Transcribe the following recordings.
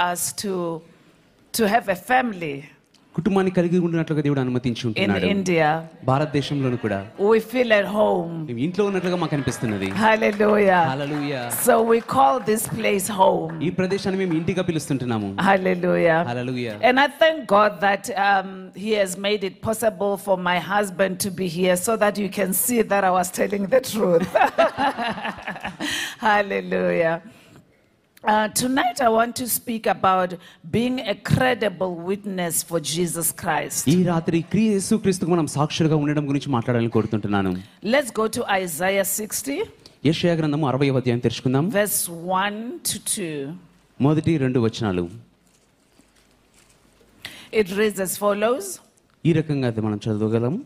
us to have a family. కుటుంబాన్ని కలిగి ఉన్నట్లుగా దేవుడు అనుమతించి In ఉంటున్నాడు. India, భారతదేశంలోను కూడా we feel at home. మేము ఇంట్లో ఉన్నట్లుగా మాకు అనిపిస్తున్నది. Hallelujah. Hallelujah. So we call this place home. ఈ ప్రదేశాన్ని మేము ఇంటిగా పిలుస్తుంటున్నాము. Hallelujah. Hallelujah. And I thank God that He has made it possible for my husband to be here so that you can see that I was telling the truth. Hallelujah. Tonight I want to speak about being a credible witness for Jesus Christ. ఈ రాత్రి యేసుక్రీస్తుకు మనం సాక్షులుగా ఉండడం గురించి మాట్లాడాలని కోరుతుంటున్నాను. Let's go to Isaiah 60. యెషయా గ్రంథము 60వ అధ్యాయం తెరుచుకుందాం. Verse 1 to 2. మొదటి 2 వచనాలు. It reads as follows. ఈ రకంగా అది మనం చదవగలం.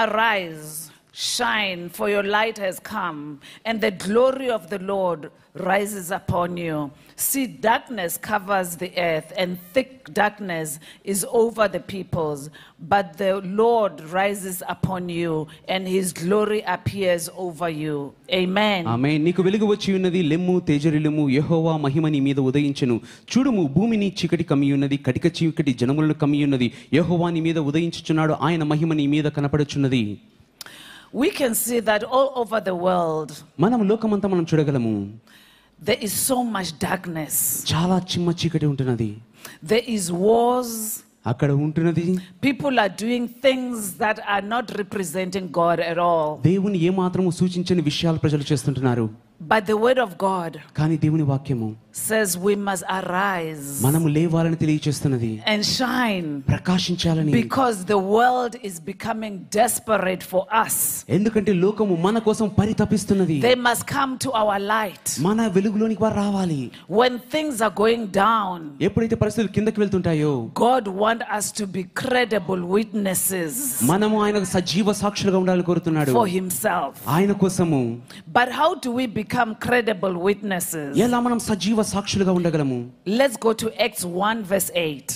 Arise, shine, for your light has come, and the glory of the Lord rises upon you. See, darkness covers the earth, and thick darkness is over the peoples. But the Lord rises upon you, and his glory appears over you. Amen. ఆమేన్. నీకు వెలుగు వచ్చి ఉన్నది, లెమ్ము తేజరిల్లుము, యెహోవా మహిమ నీ మీద ఉదయించెను. చూడుము, భూమిని చీకటి కమ్మి ఉన్నది, కటిక చీకటి జనములను కమ్మి ఉన్నది. యెహోవా నీ మీద ఉదయించుచున్నాడు, ఆయన మహిమ నీ మీద కనపడుచున్నది. We can see that all over the world మనం లోకమంతా మనం చూడగలము. there is so much darkness. చాలా చిమ్మ చీకటి ఉంటున్నది. There is wars. అక్కడ ఉంటున్నది. People are doing things that are not representing God at all. దేవుని ఏ మాత్రము సూచించని విషయాలు ప్రజలు చేస్తుంటున్నారు. But the word of God కానీ దేవుని వాక్యము says we must arise మనము లేవాలని తెలియజేస్తున్నది. and shine ప్రకాశించాలని. because the world is becoming desperate for us. ఎందుకంటే లోకము మన కోసం పరితపిస్తున్నది. They must come to our light. మన వెలుగులోనికి వారు రావాలి. When things are going down, ఎప్పుడైతే పరిస్థితులు కిందకి వెళ్తుంటాయో God wants us to be credible witnesses మనము ఆయనకు సజీవ సాక్షులుగా ఉండాలని కోరుతున్నాడు. for himself. ఆయన కోసము. But how do we become credible witnesses? ఎలా మనం సజీవ సాక్షులుగా ఉండగలము? Let's go to Acts 1 verse 8.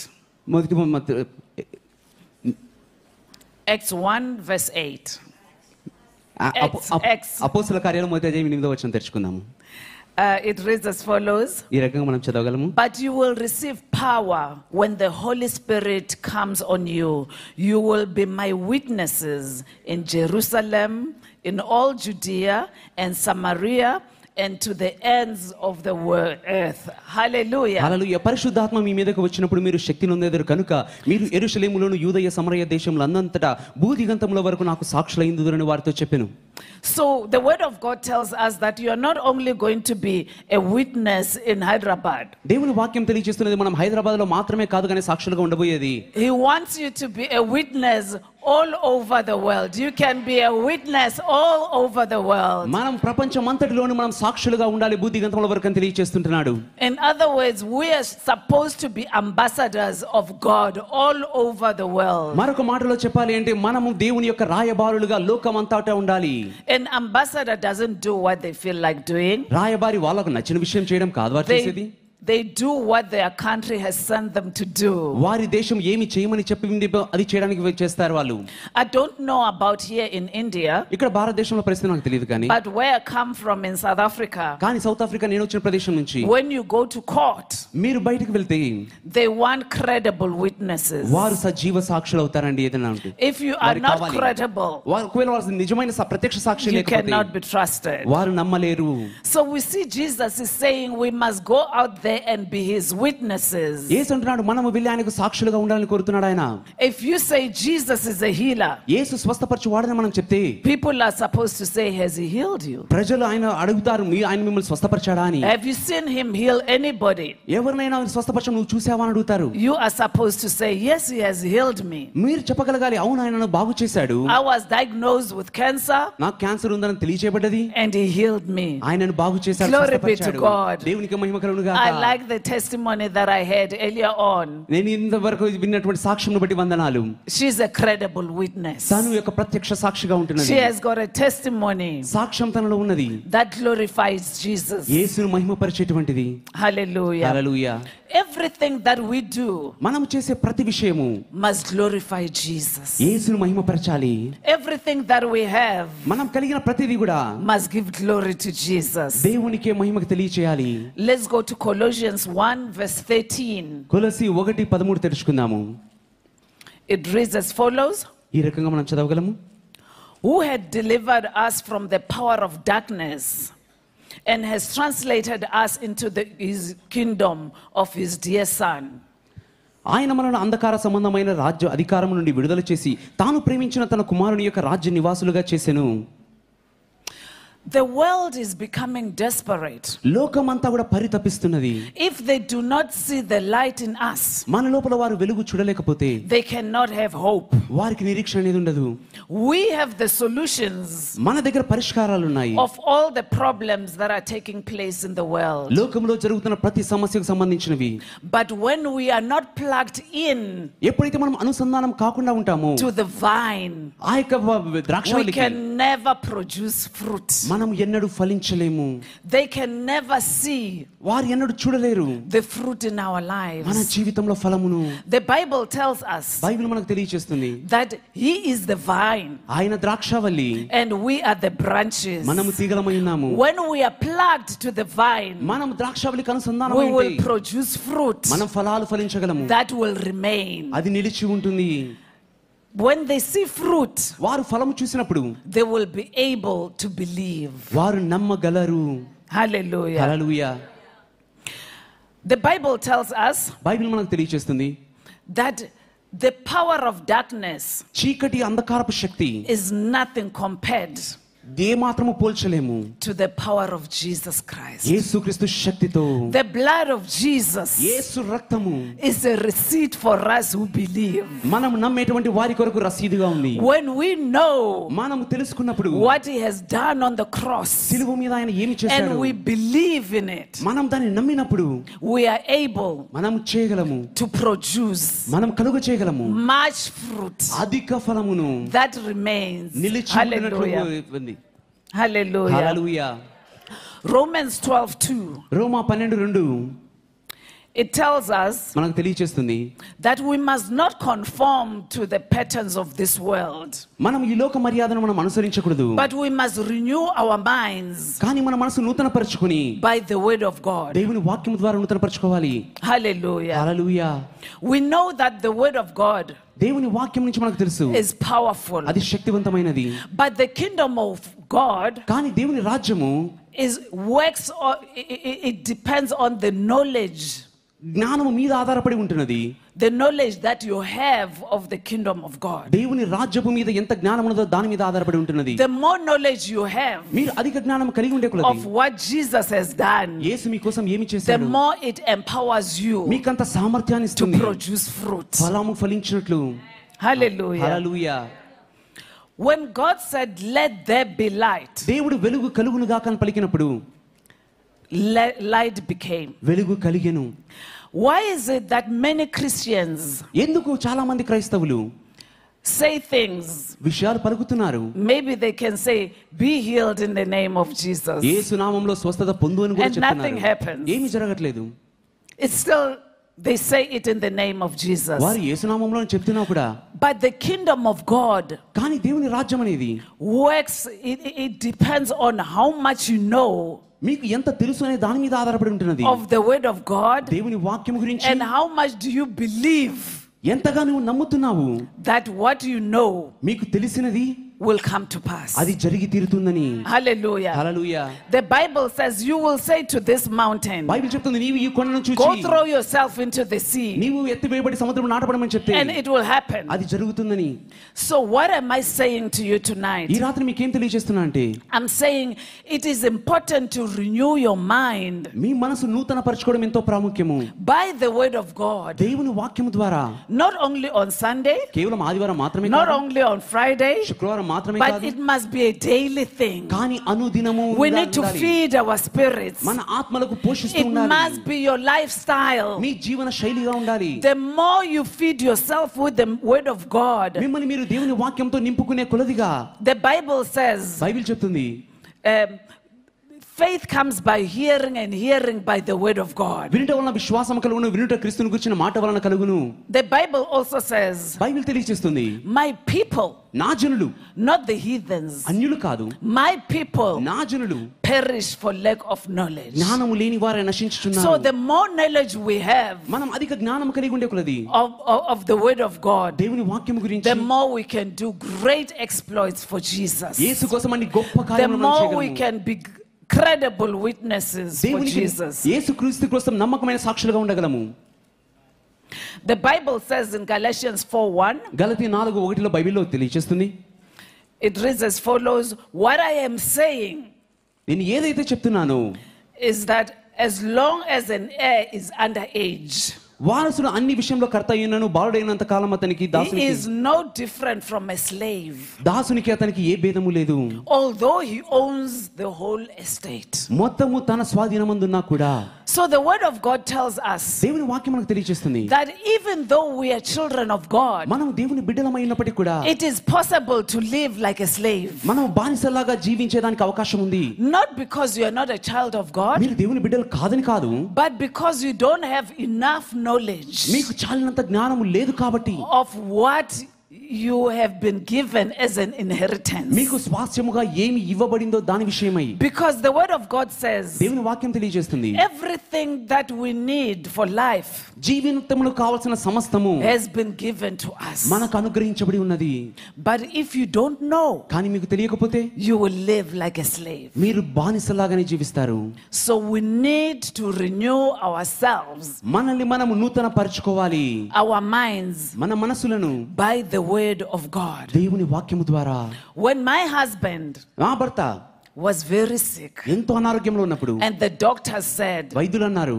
Acts 1 verse 8. అపోస్తలుల కార్యాలు 1వ అధ్యాయం 8వ వచనం తెరుచుకుందాము. It reads as follows. ఈ రకంగా మనం చదవగలము. But you will receive power when the Holy Spirit comes on you. You will be my witnesses in Jerusalem, in all Judea and Samaria, and to the ends of the earth. Hallelujah. హల్లెలూయా. పరిశుద్ధాత్మ మీ మీదకు వచ్చినప్పుడు మీరు శక్తి నొందెదరు కనుక మీరు యెరూషలేములోను యూదయ సమరయ దేశంలో అన్నంతటా భూదిగంతముల వరకు నాకు సాక్షులైందురని వారితో చెప్పెను. So the word of God tells us that you are not only going to be a witness in Hyderabad. దేవుని వాక్యం తెలియజేస్తున్నది మనం హైదరాబాద్లో మాత్రమే కాదు కానీ సాక్షులుగా ఉండబోయేది. He wants you to be a witness all over the world. You can be a witness all over the world. మనం ప్రపంచం అంతటిలోనూ మనం సాక్షులుగా ఉండాలి భూదిగంతముల వరకు అని తెలియజేస్తుంటున్నాడు. In other words, we are supposed to be ambassadors of God all over the world. మరొక మాటలో చెప్పాలి అంటే మనము దేవుని యొక్క రాయబారులుగా లోకమంతటా ఉండాలి. An ambassador doesn't do what they feel like doing. రాయబారి వాళ్ళకు నచ్చిన విషయం చేయడం కాదు వారు చేసేది. They do what their country has sent them to do. వారి దేశం ఏమి చేయమని చెప్పింది అది చేయడానికి చేస్తారు వాళ్ళు. I don't know about here in India. ఇక్కడ భారతదేశంలో పరిస్థితి నాకు తెలియదు కానీ. But where I come from in South Africa. కానీ సౌత్ ఆఫ్రికా నేను వచ్చిన ప్రదేశం నుంచి. When you go to court. మీరు బయటికి వెళ్తే. They want credible witnesses. వారు సజీవ సాక్షులు అవుతారండి ఏదైనా అంటే. If you are not credible. వారు ఒకవేళ వారు నిజమైన ప్రత్యక్ష సాక్షి లేకపోతే. You cannot be trusted. వారు నమ్మలేరు. So we see Jesus is saying we must go out there and be his witnesses. యేసు అంటున్నాడు మనము వెళ్ళి ఆయనకు సాక్షులుగా ఉండాలని కోరుతున్నాడు ఆయన. If you say Jesus is a healer, యేసు స్వస్థపరచువాడని మనం చెప్తే people are supposed to say has he healed you? ప్రజలు ఆయన అడుగుతారు ఆయన మిమ్మల్ని స్వస్థపరచాడా అని. Have you seen him heal anybody? ఎవరినైనా స్వస్థపరచడం నువ్వు చూసావా అని అడుగుతారు. You are supposed to say yes he has healed me. మీరు చెప్పగలగాలి అవును ఆయన నన్ను బాగు చేశాడు. I was diagnosed with cancer. నాకు క్యాన్సర్ ఉందని తెలియజేయబడ్డది. And he healed me. ఆయన నన్ను బాగు చేశాడు స్వస్థపరిచాడు. Glory be to God. దేవునికి మహిమ కలుగును గాక. I like the testimony that I had earlier on. నేను ఇంతవరకు విన్నటువంటి సాక్ష్యం బట్టి వందనాలు. She is a credible witness. తను యొక్క ప్రత్యక్ష సాక్షిగా ఉంటున్నది. She has got a testimony. సాక్ష్యం తనలో ఉన్నది. That glorifies Jesus. యేసును మహిమపరిచేటువంటిది. Hallelujah. Hallelujah. Every everything that we do మనం చేసే ప్రతి విషయము must glorify Jesus. యేసును మహిమపరచాలి. Everything that we have మనం కలిగిన ప్రతిదీ కూడా must give glory to Jesus. దేవునికే మహిమకు తెలియచేయాలి. Let's go to Colossians 1 verse 13. కొలస్సీ 1:13 తెరుచుకుందాము. It reads as follows. ఈ రకంగా మనం చదవగలము. Who had delivered us from the power of darkness and has translated us into his kingdom of his dear son. ఆయన మనల్ని అంధకార సంబంధమైన రాజ్య అధికారం నుండి విడుదల చేసి తాను ప్రేమించిన తన కుమారుని యొక్క రాజ్య నివాసులుగా చేసెను. The world is becoming desperate. లోకమంతా కూడా పరితపిస్తున్నది. If they do not see the light in us, మన లోపల వారు వెలుగు చూడలేకపోతే they cannot have hope. వారికి నిరీక్షణ అనేది ఉండదు. We have the solutions మన దగ్గర పరిష్కారాలు ఉన్నాయి. of all the problems that are taking place in the world. లోకంలో జరుగుతున్న ప్రతి సమస్యకు సంబంధించినవి. But when we are not plugged in, ఎప్పుడైతే మనం అనుసంధానం కాకుండా ఉంటామో to the vine, ఆ యొక్క we ద్రాక్షవల్లికి can never produce fruit. మనం ఎన్నడూ ఫలించలేము. They can never see వారు ఎన్నడూ చూడలేరు the fruit in our మన lives. జీవితంలో ఫలమును. The Bible tells us Bible మనకు తెలియజేస్తుంది that he is the vine ఆయన ద్రాక్షవల్లి and we are the branches. మనము తీగలమై ఉన్నాము. When we are plugged to the vine, మనం ద్రాక్షవల్లికి we అనుసంధానమై will ఉంటే produce fruit మనం ఫలాలు ఫలించగలము. that will remain. అది నిలిచి ఉంటుంది. When they see fruit, వారు ఫలము చూసినప్పుడు they will be able to believe. వారు నమ్మగలరు. Hallelujah. Hallelujah. The Bible tells us Bible మనకు తెలియజేస్తుంది that the power of darkness చీకటి అంధకారపు శక్తి is nothing compared ఏమాత్రము పోల్చలేము to the power of Jesus Christ. యేసుక్రీస్తు శక్తితో. The blood of Jesus యేసు రక్తము is a receipt for us who believe. మనం నమ్మేటువంటి వారి కొరకు రసీదుగా ఉంది. When we know మనం తెలుసుకున్నప్పుడు what he has done on the cross సిలువ మీద ఆయన ఏమి చేశాడు and we believe in it, మనం దాన్ని నమ్మినప్పుడు we are able మనం చేయగలము. to produce మనం కలుగ చేయగలము much fruit అధిక ఫలమును. that remains. నిలిచి Hallelujah. ఉంది. Hallelujah. Hallelujah. Romans 12:2. Roma 12:2 It tells us మనకు తెలియజేస్తుంది that we must not conform to the patterns of this world, మనం ఈ లోక మర్యాదను మనం అనుసరించకూడదు. but we must renew our minds కానీ మన మనసు నూతనపరచుకొని by the word of God. దేవుని వాక్యం ద్వారా నూతనపరచుకోవాలి. Hallelujah. Hallelujah. We know that the word of God దేవుని వాక్యం నుంచి మనకు తెలుసు is powerful, అది శక్తివంతమైనది. but the kingdom of God కానీ దేవుని రాజ్యము works or it depends on the knowledge, జ్ఞానము మీద ఆధారపడి ఉంటున్నది. the knowledge that you have of the kingdom of God. దేవుని రాజ్యము మీద ఎంత జ్ఞానం ఉన్నదో దాని మీద ఆధారపడి ఉంటున్నది. The more knowledge you have మీరు అధిక జ్ఞానం కలిగి ఉండే కొలది of what Jesus has done, యేసు మీ కోసం ఏమి the చేశాడు more it empowers you మీకంత సామర్థ్యాన్ని to ఇస్తుంది produce fruit. ఫలము ఫలించినట్లు. Hallelujah. Hallelujah. When God said, "Let there be light," దేవుడు వెలుగు కలుగును గాక అని పలికినప్పుడు light became. వెలుగు కలిగెను. Why is it that many Christians ఎందుకు చాలా మంది క్రైస్తవులు say things? విషయాలు పలుకుతున్నారు. Maybe they can say, "Be healed in the name of Jesus," యేసు నామములో స్వస్థత పొందు అని కూడా and nothing చెప్తున్నారు. happens. ఏమీ జరగట్లేదు. It's still, they say it in the name of Jesus. వారు యేసు నామములో చెప్తున్నా కూడా But the kingdom of God కానీ దేవుని రాజ్యం అనేది works, it depends on how much you know మీకు ఎంత తెలుసు అనే దాని మీద ఆధారపడి ఉంటున్నది. of the word of God దేవుని వాక్యం గురించి and how much do you believe ఎంతగా నువ్వు నమ్ముతున్నావు that what you know మీకు తెలిసినది will come to pass. అది జరిగి తీరుతుందని. Hallelujah. Hallelujah. The Bible says you will say to this mountain, Bible చెప్తుంది నీవు ఈ కొండను "Go చూచి throw yourself into the sea," నీవు ఎత్తివేయబడి సముద్రం నాటపడమని చెప్తే and it will happen. అది జరుగుతుందని. So what am I saying to you tonight? ఈ రాత్రి మీకేం తెలియజేస్తున్నా అంటే I'm saying it is important to renew your mind మీ మనసు నూతన పరచుకోవడం ఎంతో ప్రాముఖ్యము. by the word of God, దేవుని వాక్యము ద్వారా not only on Sunday, కేవలం ఆదివారం మాత్రమే not కాదు, only on Friday, శుక్రవారం మాత్రమే but కాదు, it must be a daily thing. కానీ అనుదినము We need to ఉండాలి. feed our spirits. మన ఆత్మలకు పోషిస్తూ It ఉండాలి. must be your lifestyle. మీ జీవన శైలిగా ఉండాలి. The more you feed yourself with the word of God, మిమ్మల్ని మీరు దేవుని వాక్యంతో నింపుకునే కొలదిగా the Bible says, బైబిల్ చెప్తుంది Faith comes by hearing, and hearing by the word of God. వినుట వలన విశ్వాసం కలుగును, వినుట క్రీస్తును గురించిన మాట వలన కలుగును. The Bible also says, Bible తెలియజేస్తుంది, my people, నా జనులు, not the heathens, అన్యులు కాదు, my people నా జనులు perish for lack of knowledge. జ్ఞానము లేని వారే నశించుచున్నారు. So the more knowledge we have మనం అధిక జ్ఞానం కలిగి ఉండే కొలది of the word of God, దేవుని వాక్యం గురించి, the more we can do great exploits for Jesus. యేసు కోసం అన్ని గొప్ప The కార్యములు మనం more we చేయగలము. can be credible witnesses for దేవునికి Jesus. యేసు క్రీస్తు కోసం నమ్మకమైన సాక్షులుగా ఉండగలము. The Bible says in Galatians 4:1, గలతీ 4:1 బైబిల్లో తెలియజేస్తుంది, it reads as follows: what I am saying నేను ఏదైతే చెప్తున్నానో is that as long as an heir is underage, వారసుడు అన్ని విషయంలో కర్త అయినను బాలుడైనంత కాలం అతనికి he దాసునికి is no different from a slave, దాసునికి అతనికి ఏ భేదము లేదు. although he owns the whole estate. మొత్తము తన స్వాధీనమందున్నా కూడా. So the word of God tells us దేవుని వాక్యం మనకు తెలియజేస్తుంది, that even though we are children of God, మనం దేవుని బిడ్డలమైనప్పటికీ కూడా it is possible to live like a slave. మనం బానిసలాగా జీవించేదానికి అవకాశం ఉంది. Not because you are not a child of God, మీరు దేవుని బిడ్డలు కాదని కాదు, but because you don't have enough knowledge మీకు చాలినంత జ్ఞానము లేదు కాబట్టి, of what you have been given as an inheritance. మీకు స్వాస్థ్యముగా ఏమి ఇవ్వబడిందో దాని విషయమై. Because the word of God says దేవుని వాక్యం తెలియజేస్తుంది, everything that we need for life జీవితములో కావాల్సిన సమస్తము has been given to us. మనకు అనుగ్రహించబడి ఉన్నది. But if you don't know, కానీ మీకు తెలియకపోతే you will live like a slave. మీరు బానిసలాగానే జీవిస్తారు. So we need to renew ourselves, మనల్ని మనము నూతన పరచుకోవాలి, our minds, మన మనసులను by the word of God. దేవుని వాక్యము ద్వారా. When my husband నా భర్త was very sick, ఎంతో అనారోగ్యంలో ఉన్నప్పుడు and the doctor said వైద్యులు అన్నారు,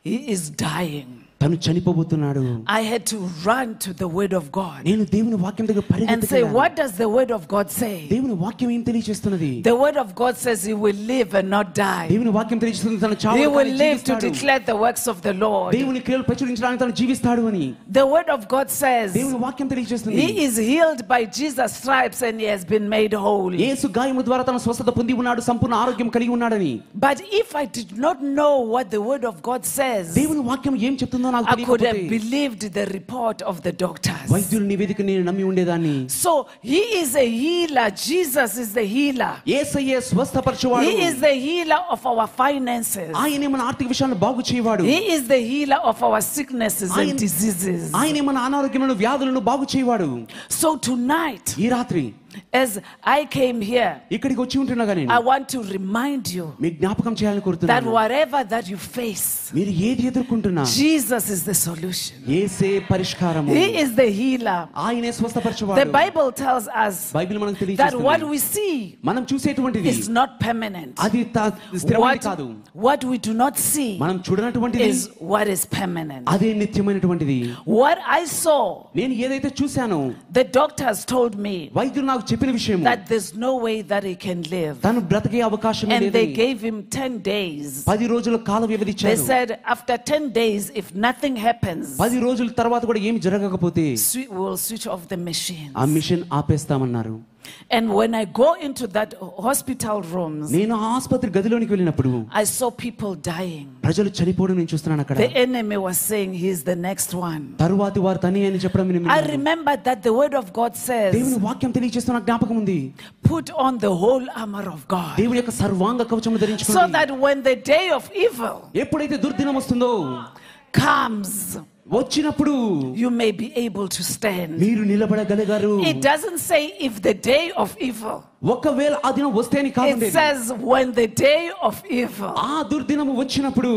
he is dying, తను చనిపోబోతున్నాడు. I had to run to the word of God నేను దేవుని వాక్యం దగ్గర and say, పరిగెత్తుకెళ్ళాను. what does the word of God say? దేవుని వాక్యం ఏం తెలియజేస్తున్నది? The word of God says he will live and not die. దేవుని వాక్యం తెలియజేస్తుంది, తను He చావడు will కానీ live to జీవిస్తాడు. declare the works of the Lord. దేవుని క్రియలు ప్రచురించడానికి తను జీవిస్తాడు అని The word of God says దేవుని వాక్యం తెలియజేస్తుంది. he is healed by Jesus' stripes and he has been made whole. యేసు గాయము ద్వారా తన స్వస్థత పొంది ఉన్నాడు, సంపూర్ణ ఆరోగ్యం కలిగి ఉన్నాడని. But if I did not know what the word of God says, దేవుని వాక్యం ఏం చెప్తుందో నాకు I could have తెలియకపోతే believed the report of the doctors. వైద్యుల నివేదిక నేను నమ్మి ఉండేదాన్ని. So he is a healer. Jesus is the healer. యేసయ్యే స్వస్థపరచువాడు. He is the healer of our finances. ఆయనే మన ఆర్థిక విషయాలను బాగు చేయవాడు. He is the healer of our sicknesses and diseases. ఆయనే మన అనారోగ్యములను వ్యాధులను బాగు చేయవాడు. So tonight, ఈ రాత్రి as I came here, ఇక్కడికి వచ్చి ఉంటున్నాగా నేను I want to remind you మీ జ్ఞాపకం చేయాలని that కోరుతున్నాను. whatever that you face, మీరు ఏది ఎదుర్కొంటున్నా Jesus is the solution. యేసే పరిష్కారము. He is the healer. ఆయనే The స్వస్థపరచువాడు. Bible tells us Bible మనకు that what తెలియజేస్తుంది, we see మనం చూసేటువంటిది is not permanent. అది స్థిరమైనది కాదు. What we do not see మనం చూడనటువంటిది is what is permanent. అదే నిత్యమైనటువంటిది. What I saw, నేను ఏదైతే చూశానో the doctors told me వైద్యులు నాకు చెప్పిన విషయం, that there's no way that he can live. తను బ్రతికే అవకాశం And they లేదు. gave him 10 days. 10 రోజుల కాల వ్యవధి They ఇచ్చారు. said after 10 days, if nothing happens, 10 రోజుల తర్వాత కూడా ఏమి జరగకపోతే we will switch off the machine. ఆ machine ఆపేస్తామన్నారు. And when I go into that hospital rooms, నేను ఆ ఆసుపత్రి గదిలోనికి వెళ్ళినప్పుడు I saw people dying. ప్రజలు చనిపోవడం నేను చూస్తున్నాను అక్కడ. The enemy was saying he's the next one. తరువాతి వారు తనే అని చెప్పడం నేను I విన్నాను. remember that the word of God says, దేవుని వాక్యం తెలియజేస్తున్న జ్ఞాపకం ఉంది. put on the whole armor of God, దేవుని యొక్క సర్వాంగ కవచము so ధరించుకోండి. that when the day of evil ఎప్పుడైతే దుర్దినం వస్తుందో comes, వచ్చినప్పుడు you may be able to stand. మీరు నిలబడగలిగారు. It doesn't say if the day of evil. ఒకవేళ ఆ దినం వస్తే అని కాదు. It says when the day of evil. ఆ దుర్దినము వచ్చినప్పుడు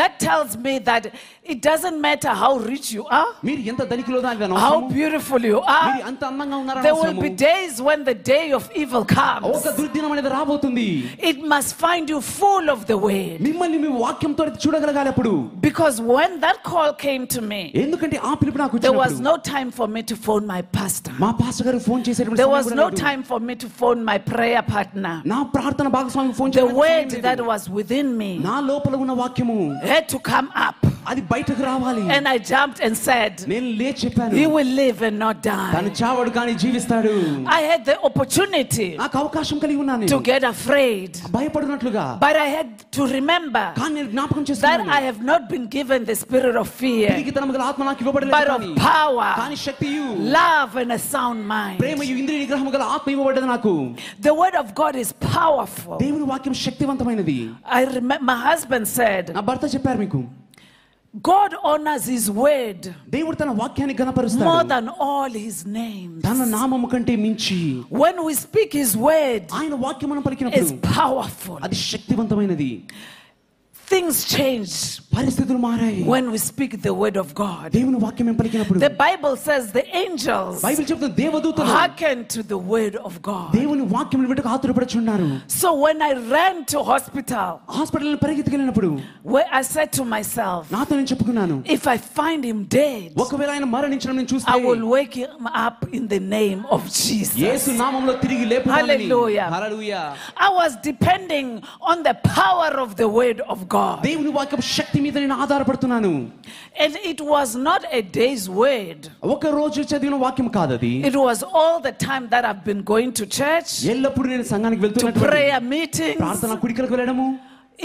That tells me that it doesn't matter how rich you are, మీరు ఎంత ధనికులో how beautiful you are. మీరు అంత అందంగా ఉన్నారని There will అవసరము. be days when the day of evil comes. ఒక దుర్దినం అనేది రాబోతుంది. It must find you full of the word. మిమ్మల్ని మీ వాక్యంతో చూడగలగాలి అప్పుడు. Because when that call came to me, ఎందుకంటే ఆ పిలుపు నాకు there was వచ్చినప్పుడు no time for me to phone my pastor. మా పాస్టర్ గారు ఫోన్ చేసేటువంటి There సమయం was కూడా no లేదు. time for me to phone my prayer partner. నా ప్రార్థన భాగస్వామికి ఫోన్ The చేయడానికి word సమయం that లేదు. was within me నా లోపల ఉన్న వాక్యము had to come up. అది బయటకు రావాలి. And I jumped and said, నేను లేచి చెప్పాను, he will live and not తను die. చావడు కానీ జీవిస్తాడు. I had the opportunity నాకు అవకాశం కలిగి ఉన్నాను to get afraid, భయపడినట్లుగా. but I had to remember కానీ నేను జ్ఞాపకం that చేసుకున్నాను, I have not been given the spirit of fear, పిరికితనము గల ఆత్మ నాకు but ఇవ్వబడలేదు of కానీ power, కానీ శక్తియు love, and a sound mind. ప్రేమయు ఇంద్రియ నిగ్రహము గల ఆత్మ ఇవ్వబడ్డది నాకు. The word of God is powerful. దేవుని వాక్యం శక్తివంతమైనది. I remember my husband said, నా భర్త చెప్పారు మీకు, God honors his word దేవుడు తన వాక్యాన్ని more గణపరుస్తాడు than all his names. తన నామము కంటే మించి. When we speak his word, ఆయన వాక్యం మనం it's పలికినప్పుడు powerful. అది శక్తివంతమైనది. Things change పరిస్థితులు మారాయి when we speak the word of God. దేవుని వాక్యం మేము పలికినప్పుడు. The Bible says the angels Bible చెప్తుంది దేవదూతలు hearken to the word of God. దేవుని వాక్యం వినటకు ఆతురపడుచున్నారు. So when I ran to hospital, hospital పరిగెత్తుకెళ్ళినప్పుడు I said to myself, నాతో నేను చెప్పుకున్నాను, if I find him dead, ఒకవేళ ఆయన మరణించడం నేను చూస్తే I will wake him up in the name of Jesus. యేసు నామములో తిరిగి లేపుతానని. Hallelujah. Hallelujah. I was depending on the power of the word of God. దేవుని వాక్యం శక్తి మీద నేను ఆధారపడుతున్నాను. And it was not a day's word. ఒక రోజు చదివిన వాక్యం కాదు అది. It was all the time that I've been going to church, ఎల్లప్పుడూ నేను సంఘానికి to వెళ్తున్నట్టు prayer meetings. ప్రార్థన కుడికలకు వెళ్ళడము.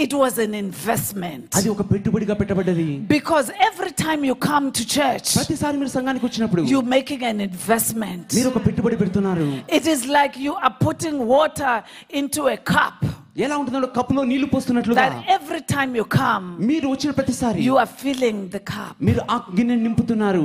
It was an investment. అది ఒక పెట్టుబడిగా పెట్టబడ్డది. Because every time you come to church, ప్రతిసారి మీరు సంఘానికి వచ్చినప్పుడు you're making an investment. మీరు ఒక పెట్టుబడి పెడుతున్నారు. It is like you are putting water into a cup, ఎలా ఉంటుందో కప్పులో నీళ్లు పోస్తున్నట్లుగా that every time you come, మీరు వచ్చిన ప్రతిసారి you are filling the cup. మీరు ఆ గిన్నె నింపుతున్నారు.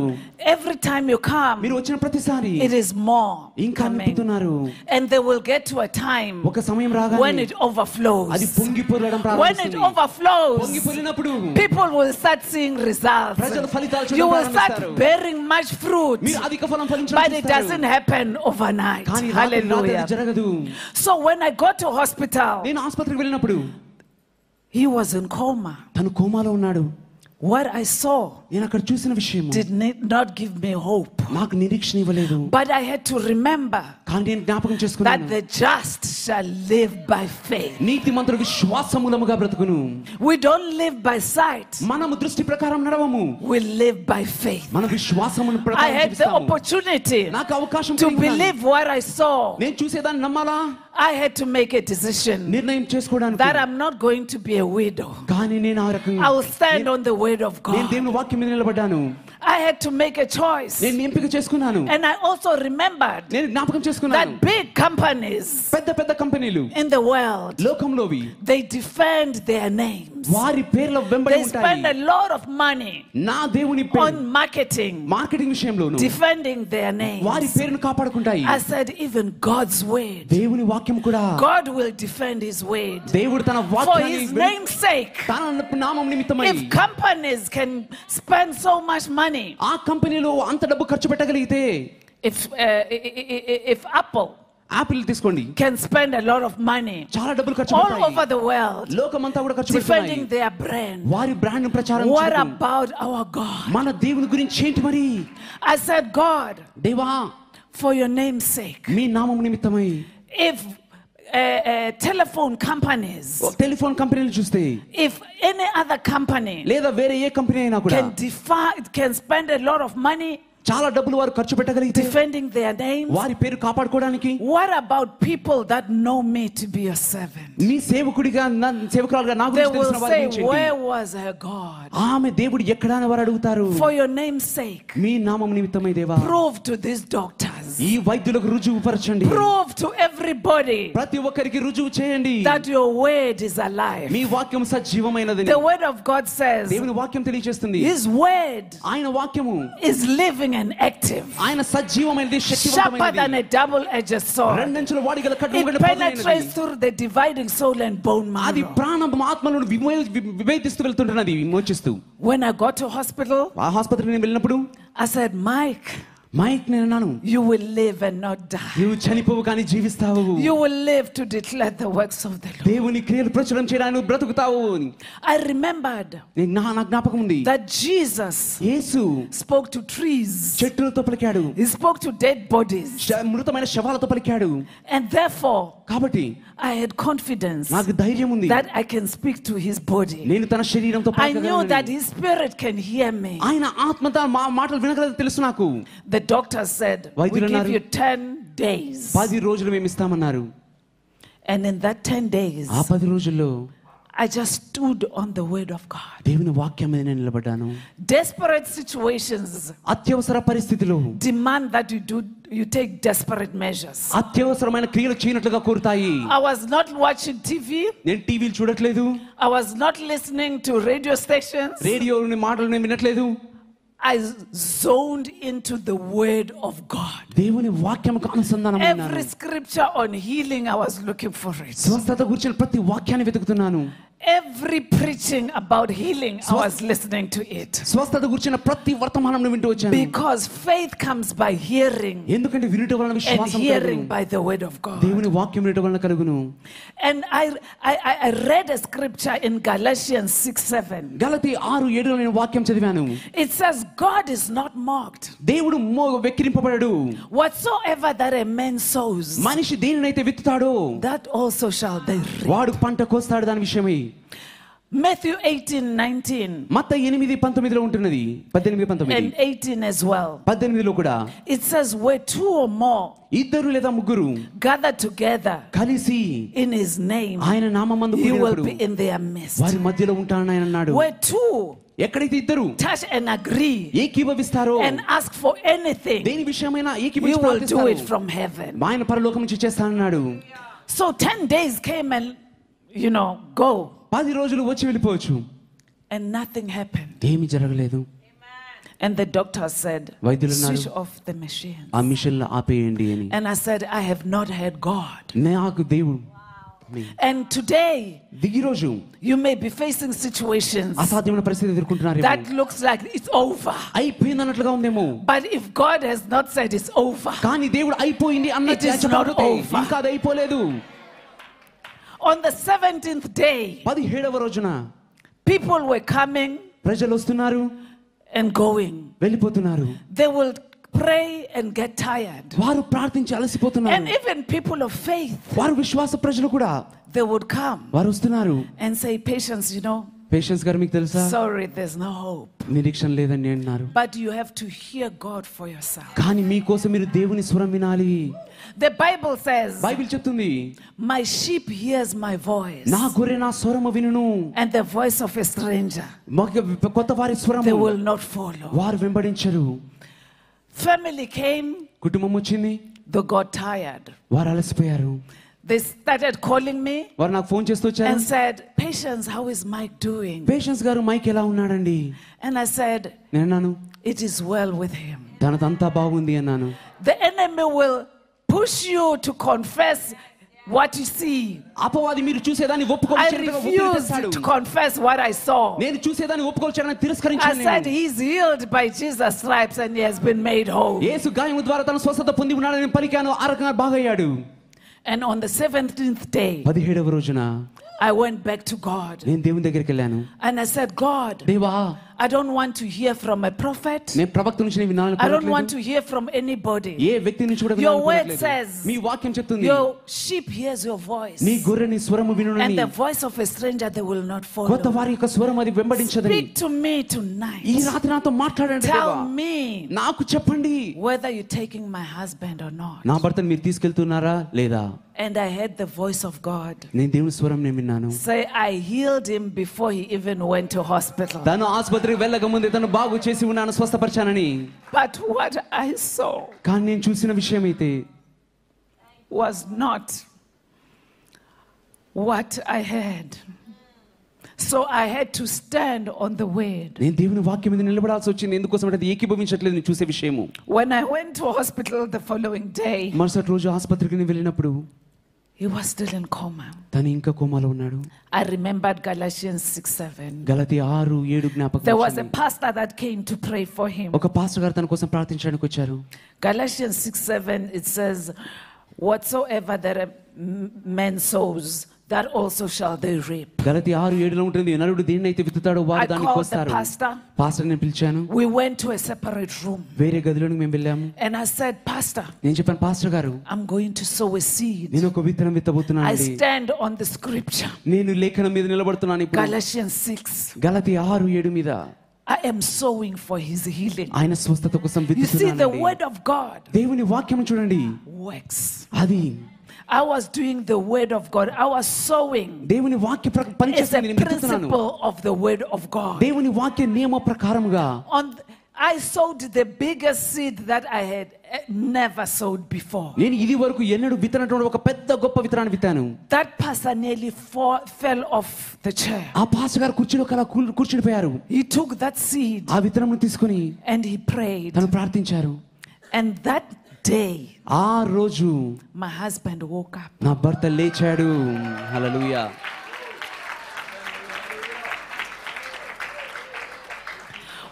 Every time you come, మీరు వచ్చిన ప్రతిసారి it is more ఇంకా coming. నింపుతున్నారు. And they will get to a time ఒక సమయం when రాగానే it overflows. అది పొంగి పొర్లడం When it ప్రారంభిస్తుంది. overflows, పొంగి పొర్లినప్పుడు people will start seeing results. ప్రజలు ఫలితాలు You చూడడం will start ప్రారంభిస్తారు. bearing much fruit, మీరు అధిక ఫలం ఫలించడం but it చూస్తారు. doesn't happen overnight. కానీ రాత్రి రాత్రి Hallelujah. అది జరగదు. So when I got to hospital, నేను ఆసుపత్రికి వెళ్ళినప్పుడు he was in coma. తను కోమాలో ఉన్నాడు. What I saw నేను అక్కడ చూసిన విషయం did not give me hope. నాకు నిరీక్షణ ఇవ్వలేదు. But I had to remember కానీ నేను జ్ఞాపకం that చేసుకున్నాను, the just shall live by faith. నీతిమంతుడు విశ్వాసమూలముగా బ్రతుకును. We don't live by sight. మనము దృష్టి ప్రకారం నడవము, We live by faith. మన విశ్వాసమును I ప్రకారం had the జీవిస్తాము. opportunity నాకు అవకాశం to కలిగి ఉన్నాను. believe what I saw. నేను చూసేదాన్ని నమ్మాలా, I had to make a decision నిర్ణయం చేసుకోవడానికి. that I'm not going to be a widow. కానీ నేను ఆ రకంగా I will stand on the word of నేను God. దేవుని వాక్యం మీద నిలబడ్డాను. I had to make a choice. నేను ఎంపిక చేసుకున్నాను. And I also remembered నేను జ్ఞాపకం చేసుకున్నాను, that big companies పెద్ద పెద్ద కంపెనీలు in the world, లోకంలోవి they defend their names. వారి పేర్ల వెంబడి They spend a ఉంటాయి. lot of money నా దేవుని పేరు on marketing, మార్కెటింగ్ విషయంలోను defending their వారి names. పేరును కాపాడుకుంటాయి. I said, even God's word, దేవుని వాక్యం కూడా, God will defend his word దేవుడు తన for వాక్యాన్ని his name's sake. తన నామం నిమిత్తమై If companies can spend so much money, ఆ కంపెనీలో అంత డబ్బు ఖర్చు పెట్టగలిగితే, if Apple యాపిల్ తీసుకోండి, can spend a lot of money చాలా డబ్బులు ఖర్చు all పెడతాయి. over the world లోకమంతా కూడా ఖర్చు defending పెడుతున్నాయి their brand, వారి బ్రాండ్ ప్రచారం what చేయడం. about our God? మన దేవుని గురించి ఏంటి మరి? I said, God, దేవా for your name's sake, మీ నామం నిమిత్తమై if telephone companies, టెలిఫోన్ కంపెనీలు చూస్తే, if any other company లేదా వేరే ఏ కంపెనీ అయినా కూడా can spend a lot of money చాలా డబ్బులు వారు ఖర్చు పెట్టగలిగితే, defending their names, వారి పేరు కాపాడుకోవడానికి, what about people that know me to be a servant? నీ సేవకుడిగా సేవకురాలుగా నా They గురించి will తెలిసిన వారి say, గురించి ఏంటి? where was her God? ఆమె దేవుడు ఎక్కడా అని వారు అడుగుతారు. For your name's sake, మీ నామం నిమిత్తమై దేవా prove to these doctors, ఈ వైద్యులకు రుజువు పరచండి, prove to everybody ప్రతి ఒక్కరికి రుజువు చేయండి that your word is alive. మీ వాక్యం సజీవమైనది. The word of God says దేవుని వాక్యం తెలియజేస్తుంది, his word ఆయన వాక్యము is living and active, ఆయన సజీవమైనది, sharper than శక్తివంతమైనది, a double-edged sword. రెండంచుల వాడిగల It ఖడ్గము కంటే penetrates పదునైనది. through the dividing soul and bone అది marrow. ప్రాణం ఆత్మలను విభేదిస్తూ వెళ్తుంటున్నది, విమోచిస్తూ. When I got to hospital, ఆ ఆసుపత్రికి నేను వెళ్ళినప్పుడు I said, Mike, మైక్ నేను అన్నాను, you will live and not die. నువ్వు చనిపోవు కానీ జీవిస్తావు. You will live to declare the works of the Lord. దేవుని క్రియలు ప్రచురం చేయడానికి నువ్వు బ్రతుకుతావు. I remembered నా జ్ఞాపకం ఉంది, that Jesus Yesu spoke to trees. చెట్లతో పలికాడు, He spoke to dead bodies. మృతమైన శవాలతో పలికాడు. And therefore కాబట్టి I had confidence నాకు ధైర్యం ఉంది, that I can speak to his body. నేను తన శరీరంతో I knew that his spirit can hear me. ఆయన ఆత్మతో మా మాటలు వినగలదు తెలుసు నాకు. The doctor said, we give you 10 days. 10 రోజులు మేము ఇస్తామన్నారు. And in that 10 days, ఆ 10 రోజుల్లో I just stood on the word of God. దేవుని వాక్యం మీద నేను నిలబడ్డాను. Desperate situations అత్యవసర పరిస్థితులు demand that you take desperate measures. అత్యవసరమైన క్రియలు చేయనట్లుగా కోరుతాయి. I was not watching TV. నేను టీవీలు చూడట్లేదు. I was not listening to radio stations. రేడియోలోని మాటలు నేను వినట్లేదు. I zoned into the word of God. దేవుని వాక్యముకు అనుసంధానమైనాను. Every scripture on healing, I was looking for it. స్వస్థత గురించిన ప్రతి వాక్యాన్ని వెతుకుతున్నాను. Every preaching about healing, I was listening to it. స్వస్థత గురించిన ప్రతి వర్తమానం వింటూ వచ్చాను. Because faith comes by hearing. ఎందుకంటే వినుట వలన విశ్వాసం కలుగును. And hearing by the word of God. దేవుని వాక్యం వినుట వలన కలుగును. And I read a scripture in Galatians 6:7. గలతీ 6:7 నేను వాక్యం చదివాను. It says God is not mocked. దేవుడు వెక్కిరింపబడడు. Whatsoever that a man sows, మనిషి దేనినైతే విత్తుతాడో that also shall they reap. వాడు పంట కోస్తాడు దాని విషయమై. Matthew 18:19. మత్తయి 8:19 ఉంటున్నది. 18:19. And 18 as well. 18 కూడా It says where two or more ఇద్దరు లేదా ముగ్గురు gather together కలిసి in his name, ఆయన నామమందు he will కూడినప్పుడు be in their midst. వారి మధ్యలో ఉంటానని ఆయన అన్నాడు. Where two ఎక్కడైతే ఇద్దరు touch and agree ఏకీభవిస్తారో and ask for anything, దేని విషయమైనా he ఏకీభవించి will do ప్రార్థిస్తారు, it from heaven. ఆయన పరలోకం నుంచి చేస్తానన్నాడు. So 10 days came and go. 10 రోజులు వచ్చి వెళ్ళిపోవచ్చు. And nothing happened. ఏమీ జరగలేదు. And the doctor said, వైద్యులు అన్నారు, switch off the machine. ఆ మిషన్లు ఆపేయండి అని. And I said, I have not heard God. నాకు దేవుడు. And today, ఈ రోజు you may be facing situations అసాధ్యమైన పరిస్థితి ఎదుర్కొంటున్నారు. that looks like it's over. అయిపోయింది అన్నట్లుగా ఉందేమో. But if God has not said it's over, కానీ దేవుడు అయిపోయింది అన్న it is not over. ఇంకా అది అయిపోలేదు. On the 17th day, 17వ రోజున people were coming ప్రజలు వస్తున్నారు and going. వెళ్ళిపోతున్నారు. They will pray and get tired. వారు ప్రార్థించి అలసిపోతున్నారు. And even people of faith, వారు విశ్వాస ప్రజలు కూడా they would come వారు వస్తున్నారు and say, Patience, పేషెన్స్ గారు మీకు తెలుసా, sorry, there's no hope. నిరీక్షణ లేదని అన్నారు. But you have to hear God for yourself. కానీ మీకోసం మీరు దేవుని స్వరం వినాలి. The Bible says, బైబిల్ చెప్తుంది, my sheep hears my voice, నా గొర్రె నా స్వరము వినును, and the voice of a stranger కొత్త వారి they స్వరము will not follow. వారు వెంబడించరు. Family came, కుటుంబం వచ్చింది, they got tired. వారు అలసిపోయారు. They started calling me వారు నాకు ఫోన్ చేస్తూ వచ్చారు. and said, Patience, how is Mike doing? Patience గారు మైక్ ఎలా ఉన్నాడండి? And I said, నేను అన్నాను, it is well with him. తనదంతా బాగుంది అన్నాను. The enemy will push you to confess what you see. అపవాది మీరు చూసేదాన్ని I ఒప్పుకోవాలి refused to confess what I saw. నేను చూసేదాన్ని ఒప్పుకోవాలని I తిరస్కరించాను. said he's healed by Jesus' stripes and he has been made whole. యేసు గాయము ద్వారా తన స్వస్థత పొంది ఉన్నాడని పలికాను. ఆ రకంగా బాగయ్యాడు. And on the 17th day, 17వ రోజున I went back to God. నేను దేవుని దగ్గరికి వెళ్ళాను. And I said, God, దేవా, I don't want to hear from a prophet. నేను ప్రవక్త నుంచి వినాలని I don't want కోరట్లేదు. to hear from anybody. ఏ వ్యక్తి నుంచి కూడా Your వినాలని word కోరట్లేదు. says, మీ వాక్యం చెప్తుంది, your sheep hears your voice, నీ గొర్రె నీ స్వరము and వినునని. the voice of a stranger they will not కొత్త follow. వారి యొక్క స్వరం అది వెంబడించదని. Speak to me ఈ tonight. రాత్రి నాతో మాట్లాడండి దేవా. Tell me నాకు చెప్పండి, whether you're taking my husband or not. నా భర్తను మీరు తీసుకెళ్తున్నారా లేదా? And I heard the voice of God నేను దేవుని స్వరం నేను విన్నాను. say, I healed him before he even went to hospital. తను ఆసుపత్రికి వెళ్ళక ముందే తను బాగు చేసి ఉన్నాను, స్వస్థపరిచానని. But what I saw కానీ నేను చూసిన విషయం అయితే was not what I heard. So I had to stand on the word. నేను దేవుని వాక్యం మీద నిలబడాల్సి వచ్చింది. ఎందుకోసం అంటే అది ఏకీభవించట్లేదు నేను చూసే విషయము. When I went to hospital the following day, మరుసటి రోజు ఆసుపత్రికి నేను వెళ్ళినప్పుడు He was still in coma. తను ఇంకా కోమాలో ఉన్నాడు. I remembered Galatians 6:7. గలతీ 6:7 జ్ఞాపకం There was a వచ్చింది. pastor that came to pray for him. ఒక పాస్టర్ గారు తన కోసం ప్రార్థించడానికి వచ్చారు. Galatians 6:7, it says, whatsoever that a man sows, that also shall they reap. గలతీ 6:7 ఉంటుంది, నరుడు దేన్నైతే విత్తుతాడో వారు I దాన్ని called the కోస్తారు. pastor. పాస్టర్ నేను పిలిచాను. We went to a separate room. వేరే గదిలోకి మేము వెళ్ళాము. And I said, Pastor, నేను చెప్పాను, పాస్టర్ గారు I'm going to sow a seed. నేను ఒక విత్తనం విత్తబోతున్నాను I అండి. stand on the scripture. నేను లేఖనం మీద నిలబడుతున్నాను ఇప్పుడు. Galatians 6. గలతీ 6:7 మీద I am sowing for his healing. ఆయన స్వస్థత కోసం You see, the విత్తుతున్నానండి. word of God దేవుని వాక్యం చూడండి, works. అది I was doing the word of God. I was sowing. దేవుని వాక్య It's a పనిచేస్తుంది, నేను విత్తుతున్నాను. principle of the word of God. దేవుని వాక్య నియమ ప్రకారముగా I sowed the biggest seed that I had never sowed before. నేను ఇది వరకు ఎన్నడూ విత్తనటువంటి ఒక పెద్ద గొప్ప విత్తనాన్ని విత్తాను. That pastor nearly fell off the chair. ఆ పాస్టర్ గారు కుర్చీలో కలా కూర్చుండిపోయారు. He took that seed ఆ విత్తనం తీసుకుని and he prayed. తను ప్రార్థించారు. And that day, ఆ రోజు my husband woke up. నా భర్త లేచాడు. హల్లెలూయా.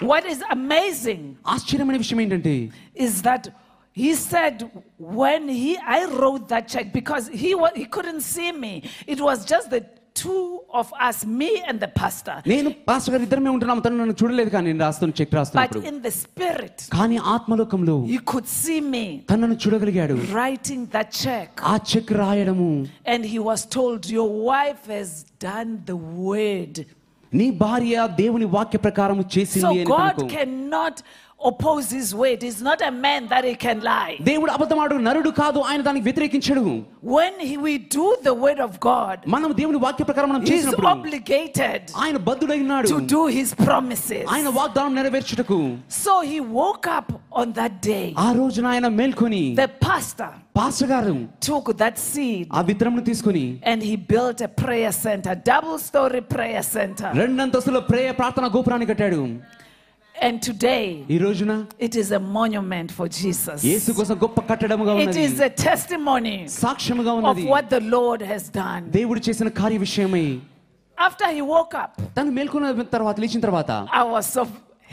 What is amazing ఆశ్చర్యమైన విషయం ఏంటంటే is that he said when I wrote that check, because he couldn't see me. It was just the two of us, me and the pastor. నేను pastor గారు ఇద్దరమే ఉంటున్నాము, తను నన్ను చూడలేదు, కానీ నేను రాస్తున్న చెక్ But రాస్తున్నప్పుడు in the spirit, కానీ ఆత్మలోకంలో he could see me తను నన్ను చూడగలిగాడు. writing that check. ఆ చెక్ రాయడము, And he was told, your wife has done the word. నీ భార్య దేవుని వాక్య ప్రకారం చేసింది So అని God తనకు. cannot oppose his word. He's not a man that he can lie. దేవుడు అబద్ధమాడు నరుడు కాదు, ఆయన దానికి వ్యతిరేకించడు. When we do the word of God, మనం దేవుని వాక్య ప్రకారం మనం he's చేసినప్పుడు obligated ఆయన బద్ధుడై ఉన్నాడు to do his promises. ఆయన వాగ్దానం నెరవేర్చుటకు. So he woke up on that day. ఆ రోజున ఆయన మేల్కొని The pastor పాస్టర్ గారు took that seed ఆ విత్తనంను తీసుకొని and he built a prayer center, double-story prayer center. 2 అంతస్తుల ప్రార్థన గోపురాన్ని కట్టాడు. And today, ఈ రోజున it is a monument for Jesus. యేసు కోసం గొప్ప కట్టడముగా It ఉన్నది, is a testimony సాక్ష్యముగా of ఉన్నది what the Lord has done. దేవుడు చేసిన కార్య విషయమై. After he woke up, తను మేల్కొన్న తర్వాత, లేచిన తర్వాత I was so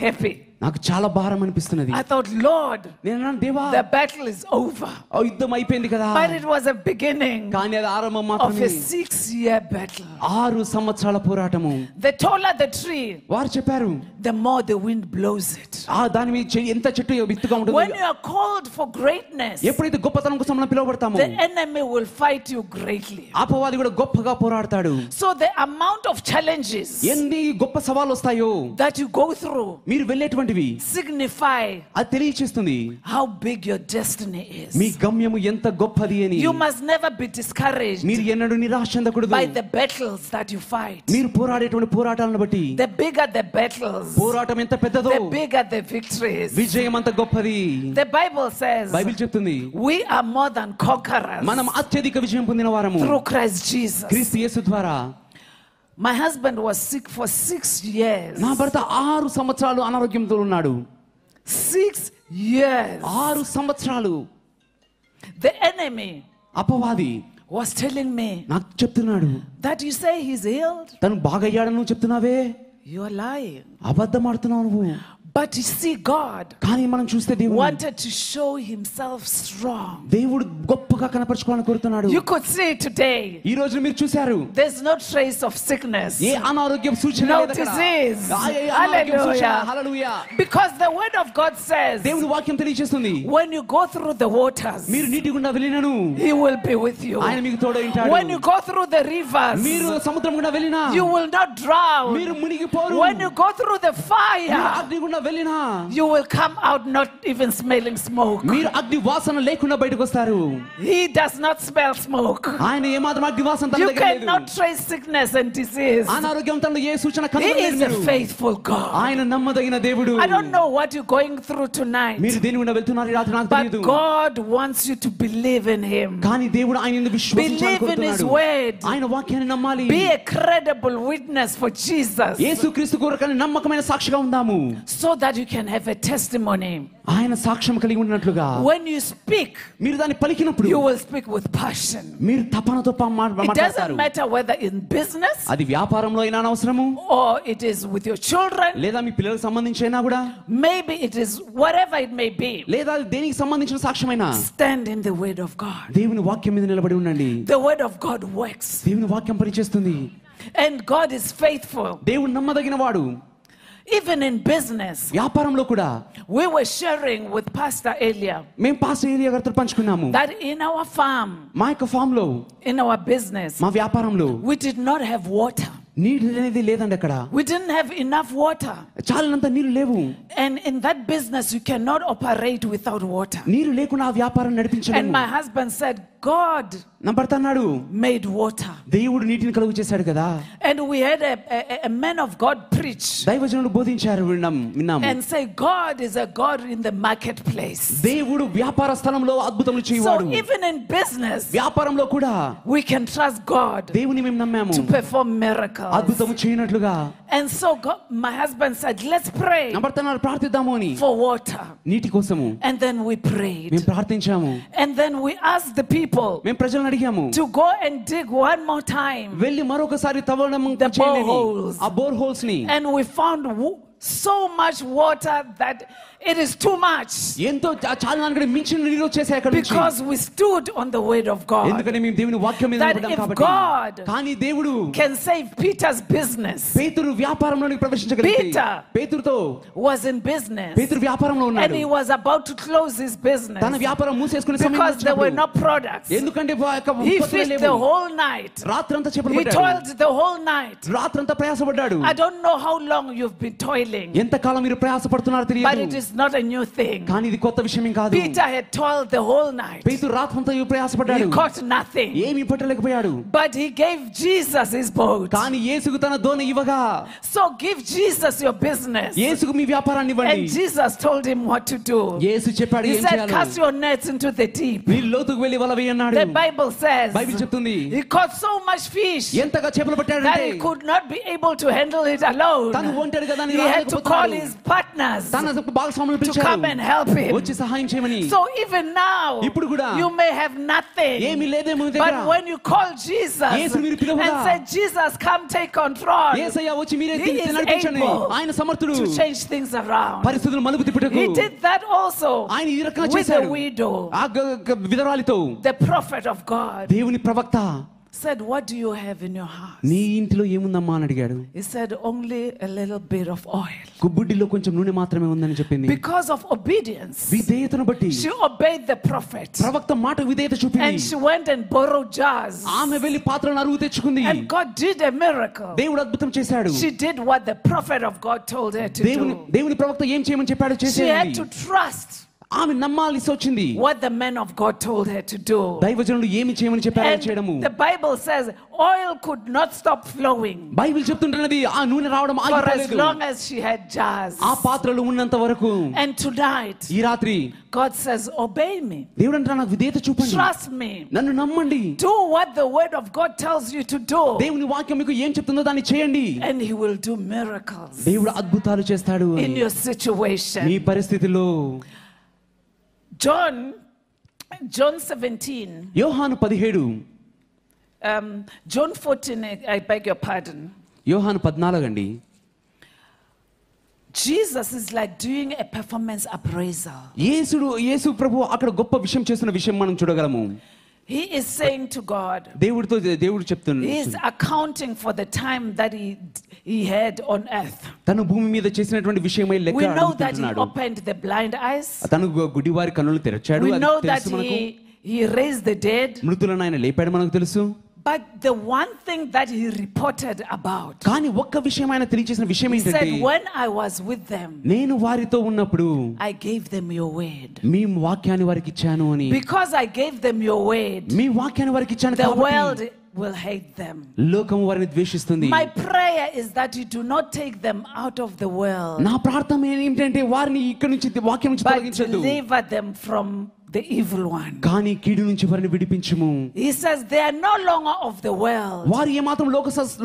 happy. నాకు చాలా భారం అనిపిస్తున్నది. I thought, Lord, నేను అన్నాను, దేవా the battle is over. యుద్ధం అయిపోయింది కదా. But it was a beginning కానీ అది ఆరంభం of మాత్రమే. a 6-year battle. 6 సంవత్సరాల పోరాటము. The taller the tree, వారు చెప్పారు, the more the wind blows it. దాని మీద ఎంత చెట్టు విత్తుగా When ఉంటుంది. you are called for greatness, ఎప్పుడైతే గొప్పతనం కోసం మనం పిలువబడతామో the enemy will fight you greatly. అపవాది కూడా గొప్పగా పోరాడతాడు. So the amount of challenges ఎన్ని గొప్ప సవాళ్ళు వస్తాయో that you go through మీరు వెళ్ళేటువంటివి signify అది తెలియచేస్తుంది how big your destiny is. మీ గమ్యము ఎంత గొప్పది అని. You must never be discouraged మీరు ఎన్నడూ నిరాశ చెందకూడదు. by the battles that you fight. మీరు పోరాడేటువంటి పోరాటాలను బట్టి The bigger the battles, పోరాటం ఎంత పెద్దదో the bigger the victories. విజయం అంత గొప్పది. The Bible says బైబిల్ చెప్తుంది, we are more than conquerors మనం అత్యధిక విజయం పొందిన వారము through Christ Jesus. క్రీస్తు యేసు ద్వారా. My husband was sick for 6 years. నా భర్త 6 సంవత్సరాలు అనారోగ్యంతో ఉన్నాడు. 6 years. 6 సంవత్సరాలు. The enemy అపవాది was telling me నాకు చెప్తున్నాడు, that you say he's healed. తను బాగయ్యాడని నువ్వు చెప్తున్నావే, You are lying. అబద్ధం ఆడుతున్నావు నువ్వు. But you see, God కానీ మనం చూస్తే దేవుడు wanted to show himself strong. దేవుడు గొప్పగా కనపరచుకోవాలని కోరుతున్నాడు. You could see today, ఈ రోజు మీరు చూశారు, there's no trace of sickness, ఏ అనారోగ్యం సూచన no లేదు అక్కడ. disease. ఏ అనారోగ్యం సూచన. Hallelujah. Hallelujah. Because the word of God says, దేవుని వాక్యం తెలియజేస్తుంది, when you go through the waters, మీరు నీటి గుండా వెళ్ళినను he will be with you. ఆయన మీకు తోడై ఉంటాడు. When you go through the rivers, మీరు సముద్రం గుండా వెళ్ళినా you will not drown. మీరు మునిగిపోరు. When you go through the మీరు fire, అగ్ని గుండా వెళ్ళినా you will come out not even smelling smoke. మీరు అగ్ని వాసన లేకుండా బయటకు వస్తారు. He does not smell smoke. ఆయన ఏమాత్రం అగ్ని వాసన తన You దగ్గర లేదు. cannot trace sickness and disease. అనారోగ్యం తనలో ఏ సూచన He కనబడలేదు is a మీరు. faithful God. ఆయన నమ్మదగిన దేవుడు. I don't know what you're going through tonight, మీరు దేని గుండా వెళ్తున్నారు ఈ రాత్రి నాకు but తెలియదు. God wants you to believe in Him. కానీ దేవుడు ఆయన యందు విశ్వసించాలని Believe in His కోరుతున్నాడు. word. ఆయన వాక్యాన్ని నమ్మాలి. Be a credible witness for Jesus, యేసుక్రీస్తు కొరకని నమ్మకమైన సాక్షిగా ఉందాము. so that you can have a testimony. ఆయన సాక్ష్యం కలిగి ఉన్నట్లుగా When you speak, మీరు దాన్ని పలికినప్పుడు you will speak with passion. మీరు తపనతో It doesn't మాట్లాడతారు. matter whether in business అది వ్యాపారంలో అయినా అవసరము, or it is with your children, లేదా మీ పిల్లలకు సంబంధించి అయినా కూడా, maybe it is whatever it may be. లేదా అది దేనికి సంబంధించిన సాక్ష్యమైనా, Stand in the word of God. దేవుని వాక్యం మీద నిలబడి ఉండండి. The word of God works, దేవుని వాక్యం పనిచేస్తుంది. and God is faithful. దేవుడు నమ్మదగిన వాడు. Even in business, వ్యాపారంలో కూడా we were sharing with Pastor Elia మేము పాస్టర్ ఏలియా గారితో పంచుకున్నాము. that in our farm, మా యొక్క ఫామ్ లో, in our business, మా వ్యాపారంలో we did not have water. నీరు అనేది లేదండి. అక్కడ We didn't have enough water. చాలినంత నీళ్లు లేవు. And in that business, you cannot operate without water. నీరు లేకుండా ఆ వ్యాపారం And నడిపించలేము. my husband said, God నా భర్త అన్నాడు, made water. దేవుడు నీటిని కలుగు చేశాడు కదా. And we had a man of God preach దైవజనుడు బోధించారు, విన్నాము. and say, God is a God in the marketplace. దేవుడు వ్యాపార స్థలంలో అద్భుతములు So చేయవాడు. even in business, వ్యాపారంలో కూడా we can trust God దేవుని మేము నమ్మాము, to perform miracles. అద్భుతము చేయనట్లుగా. And so my husband said, let's pray నా భర్త అన్నాడు, ప్రార్థిద్దాము అని. for water. నీటి కోసము And then we prayed. మేము ప్రార్థించాము. And then we asked the people మేము ప్రజలను అడిగాము, to go and dig one more time. వెళ్ళి మరొకసారి తవ్వడం The చేయండి. boreholes. ఆ బోర్ హోల్స్ ని. And we found so much water that it is too much. ఎంతో చాలనానికి మించిన నీరు వచ్చేసాయి అక్కడ నుంచి. Because we stood on the word of God. ఎందుకంటే మేము దేవుని వాక్యం మీద That నిలబడ్డాం if కాబట్టి. God కానీ దేవుడు can save Peter's business. పేతురు వ్యాపారంలోకి ప్రవేశించగలిగితే, Peter పేతురుతో was in business. పేతురు వ్యాపారంలో And ఉన్నాడు. he was about to close his business. తన వ్యాపారం మూసేసుకునే సమయం Because there were వచ్చినప్పుడు, no products. ఎందుకంటే He fished the whole night. రాత్రంతా చేపలు He పట్టాడు. toiled the whole night. రాత్రంతా ప్రయాసపడ్డాడు. I don't know how long you've been toiling, ఎంత కాలం మీరు ప్రయాసపడుతున్నారో but తెలియదు. it is not a new thing. కానీ ఇది కొత్త విషయం ఏం కాదు. Peter had toiled the whole night. పేతురు రాత్రంతా ప్రయాసపడ్డాడు. He caught nothing. ఏమీ పట్టలేకపోయాడు. But he gave Jesus his boat. కానీ యేసుకు తన దోణ ఇవ్వగా, So give Jesus your business. యేసుకు మీ వ్యాపారాన్ని ఇవ్వండి. And Jesus told him what to do. యేసు చెప్పాడు He ఏం said, చేయాలో. cast your nets into the deep. మీరు లోతుకు వెళ్ళి వల వేయన్నాడు. The Bible says బైబిల్ చెప్తుంది, he caught so much fish ఎంతగా చేపలు that పట్టాడంటే he could not be able to handle it alone. తను ఒంటరిగా దాన్ని He had to call రాలేకపోతున్నాడు. his partners తన భాగస్వాములను to come పిలిచాడు, and help him. వచ్చి సహాయం చేయమని. So even now, ఇప్పుడు కూడా you may have nothing. ఏమీ లేదేమో మీ దగ్గర. But when you call Jesus యేసుని మీరు పిలవగా, and say, Jesus, come take control, యేసయ్య వచ్చి మీరే He is నడిపించండి. able ఆయన సమర్థుడు. to change things around. పరిస్థితులు మలుపు తిప్పుటకు. He did that also ఆయన ఈ రకంగా with the చేశాడు. widow. ఆ విధవరాలితో The prophet of God దేవుని ప్రవక్త said, what do you have in your house? నీ ఇంటిలో ఏముందమ్మా అని అడిగాడు. He said, only a little bit of oil. గుబ్బుడ్డిలో కొంచెం నూనె మాత్రమే ఉందని చెప్పింది. Because of obedience, విధేయతను బట్టి she obeyed the prophet. ప్రవక్త మాట విధేయత And చూపింది. she went and borrowed jars. ఆమె వెళ్లి పాత్రలను అరువు తెచ్చుకుంది. And God did a miracle. దేవుడు అద్భుతం చేశాడు. She did what the prophet of God told her to do. దేవుని ప్రవక్త ఏం చేయమని చెప్పాడు She had చేసేది. to trust ఆమె నమ్మాల్సి వచ్చింది. what the man of God told her to do. దైవజనుడు ఏమి చేయమని చెప్పారో చేయడము. And the Bible says oil could not stop flowing Bible చెప్తుంటున్నది ఆ నూనె రావడం for as ఆగిపోలేదు. long as she had jars. ఆ పాత్రలు ఉన్నంత వరకు. And tonight, ఈ రాత్రి God says, obey me. దేవుడు అంటాడు, నాకు విధేయత చూపండి, Trust me. నన్ను నమ్మండి. Do what the word of God tells you to do. దేవుని వాక్యం మీకు ఏం చెప్తుందో దాన్ని చేయండి. And he will do miracles దేవుడు అద్భుతాలు చేస్తాడు in your situation. మీ పరిస్థితిలో. John 17. యోహాను 17. John 14, I beg your pardon. యోహాను 14 అండి. Jesus is like doing a performance appraisal. యేసు ప్రభు అక్కడ గొప్ప విషయం చేస్తున్న విషయం మనం చూడగలము. He is saying to God, దేవుడు చెప్తున్నాడు, he is accounting for the time that he had on earth. తను భూమి మీద చేసినటువంటి విషయమై లెక్క We know that he అడుగుతున్నాడు. opened the blind eyes. తను గుడివారి కన్నులు తెరచాడు. We అది know that తెలుసు మనకు. he raised the dead. మృతులను ఆయన లేపాడు మనకు తెలుసు. But the one thing that he reported about, కానీ ఒక్క విషయం ఆయన తెలియజేసిన విషయం he ఏంటంటే, said, when I was with them, నేను వారితో ఉన్నప్పుడు I gave them your word. మీ వాక్యాన్ని వారికి ఇచ్చాను అని. Because I gave them your word, మీ వాక్యాన్ని వారికి ఇచ్చాను the world కాబట్టి will hate them. లోకము వారిని ద్వేషిస్తుంది. My prayer is that you do not take them out of the world, నా ప్రార్థన ఏంటంటే వారిని ఇక్కడి నుంచి వాక్యం నుంచి but తొలగించొద్దు, deliver them from the evil one. కానీ కీడు నుంచి వారిని విడిపించుము. He says they are no longer of the world. వారు ఏమాత్రం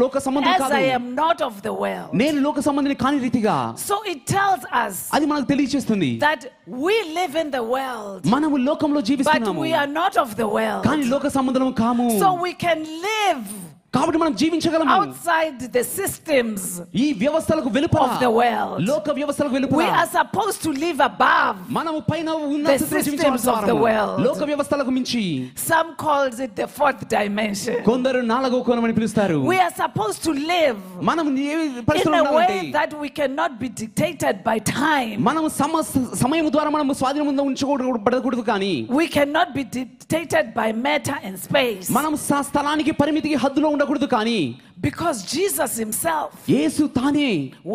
లోక సంబంధం As కాదు. I am not of the world. నేను లోక సంబంధిని కాని రీతిగా. So it tells us అది మనకు తెలియజేస్తుంది. that we live in the world. మనము లోకంలో But జీవిస్తున్నాము. we are not of the world. కానీ లోక సంబంధం కాము. So we can live కాబట్టి మనం జీవించగలము. outside the systems ఈ వ్యవస్థలకు వెలుపల of the world. లోక వ్యవస్థలకు వెలుపల We are supposed to live above మనము పైన ఉన్న the స్థితిలో systems of the జీవించాలి. world. లోక వ్యవస్థలకు మించి. Some calls it the fourth dimension. కొందరు నాలుగో కోణం అని పిలుస్తారు. We are supposed to live మనం ఏ in పరిస్థితుల్లో a way ఉండాలంటే that we cannot be dictated by time. మనం సమయం ద్వారా మనం స్వాధీనంలో ఉంచకూడదు కానీ We cannot be dictated by matter and space. మనం స్థలానికి పరిమితికి హద్దులో ఉండకూడదు కానీ Because Jesus himself యేసు తానే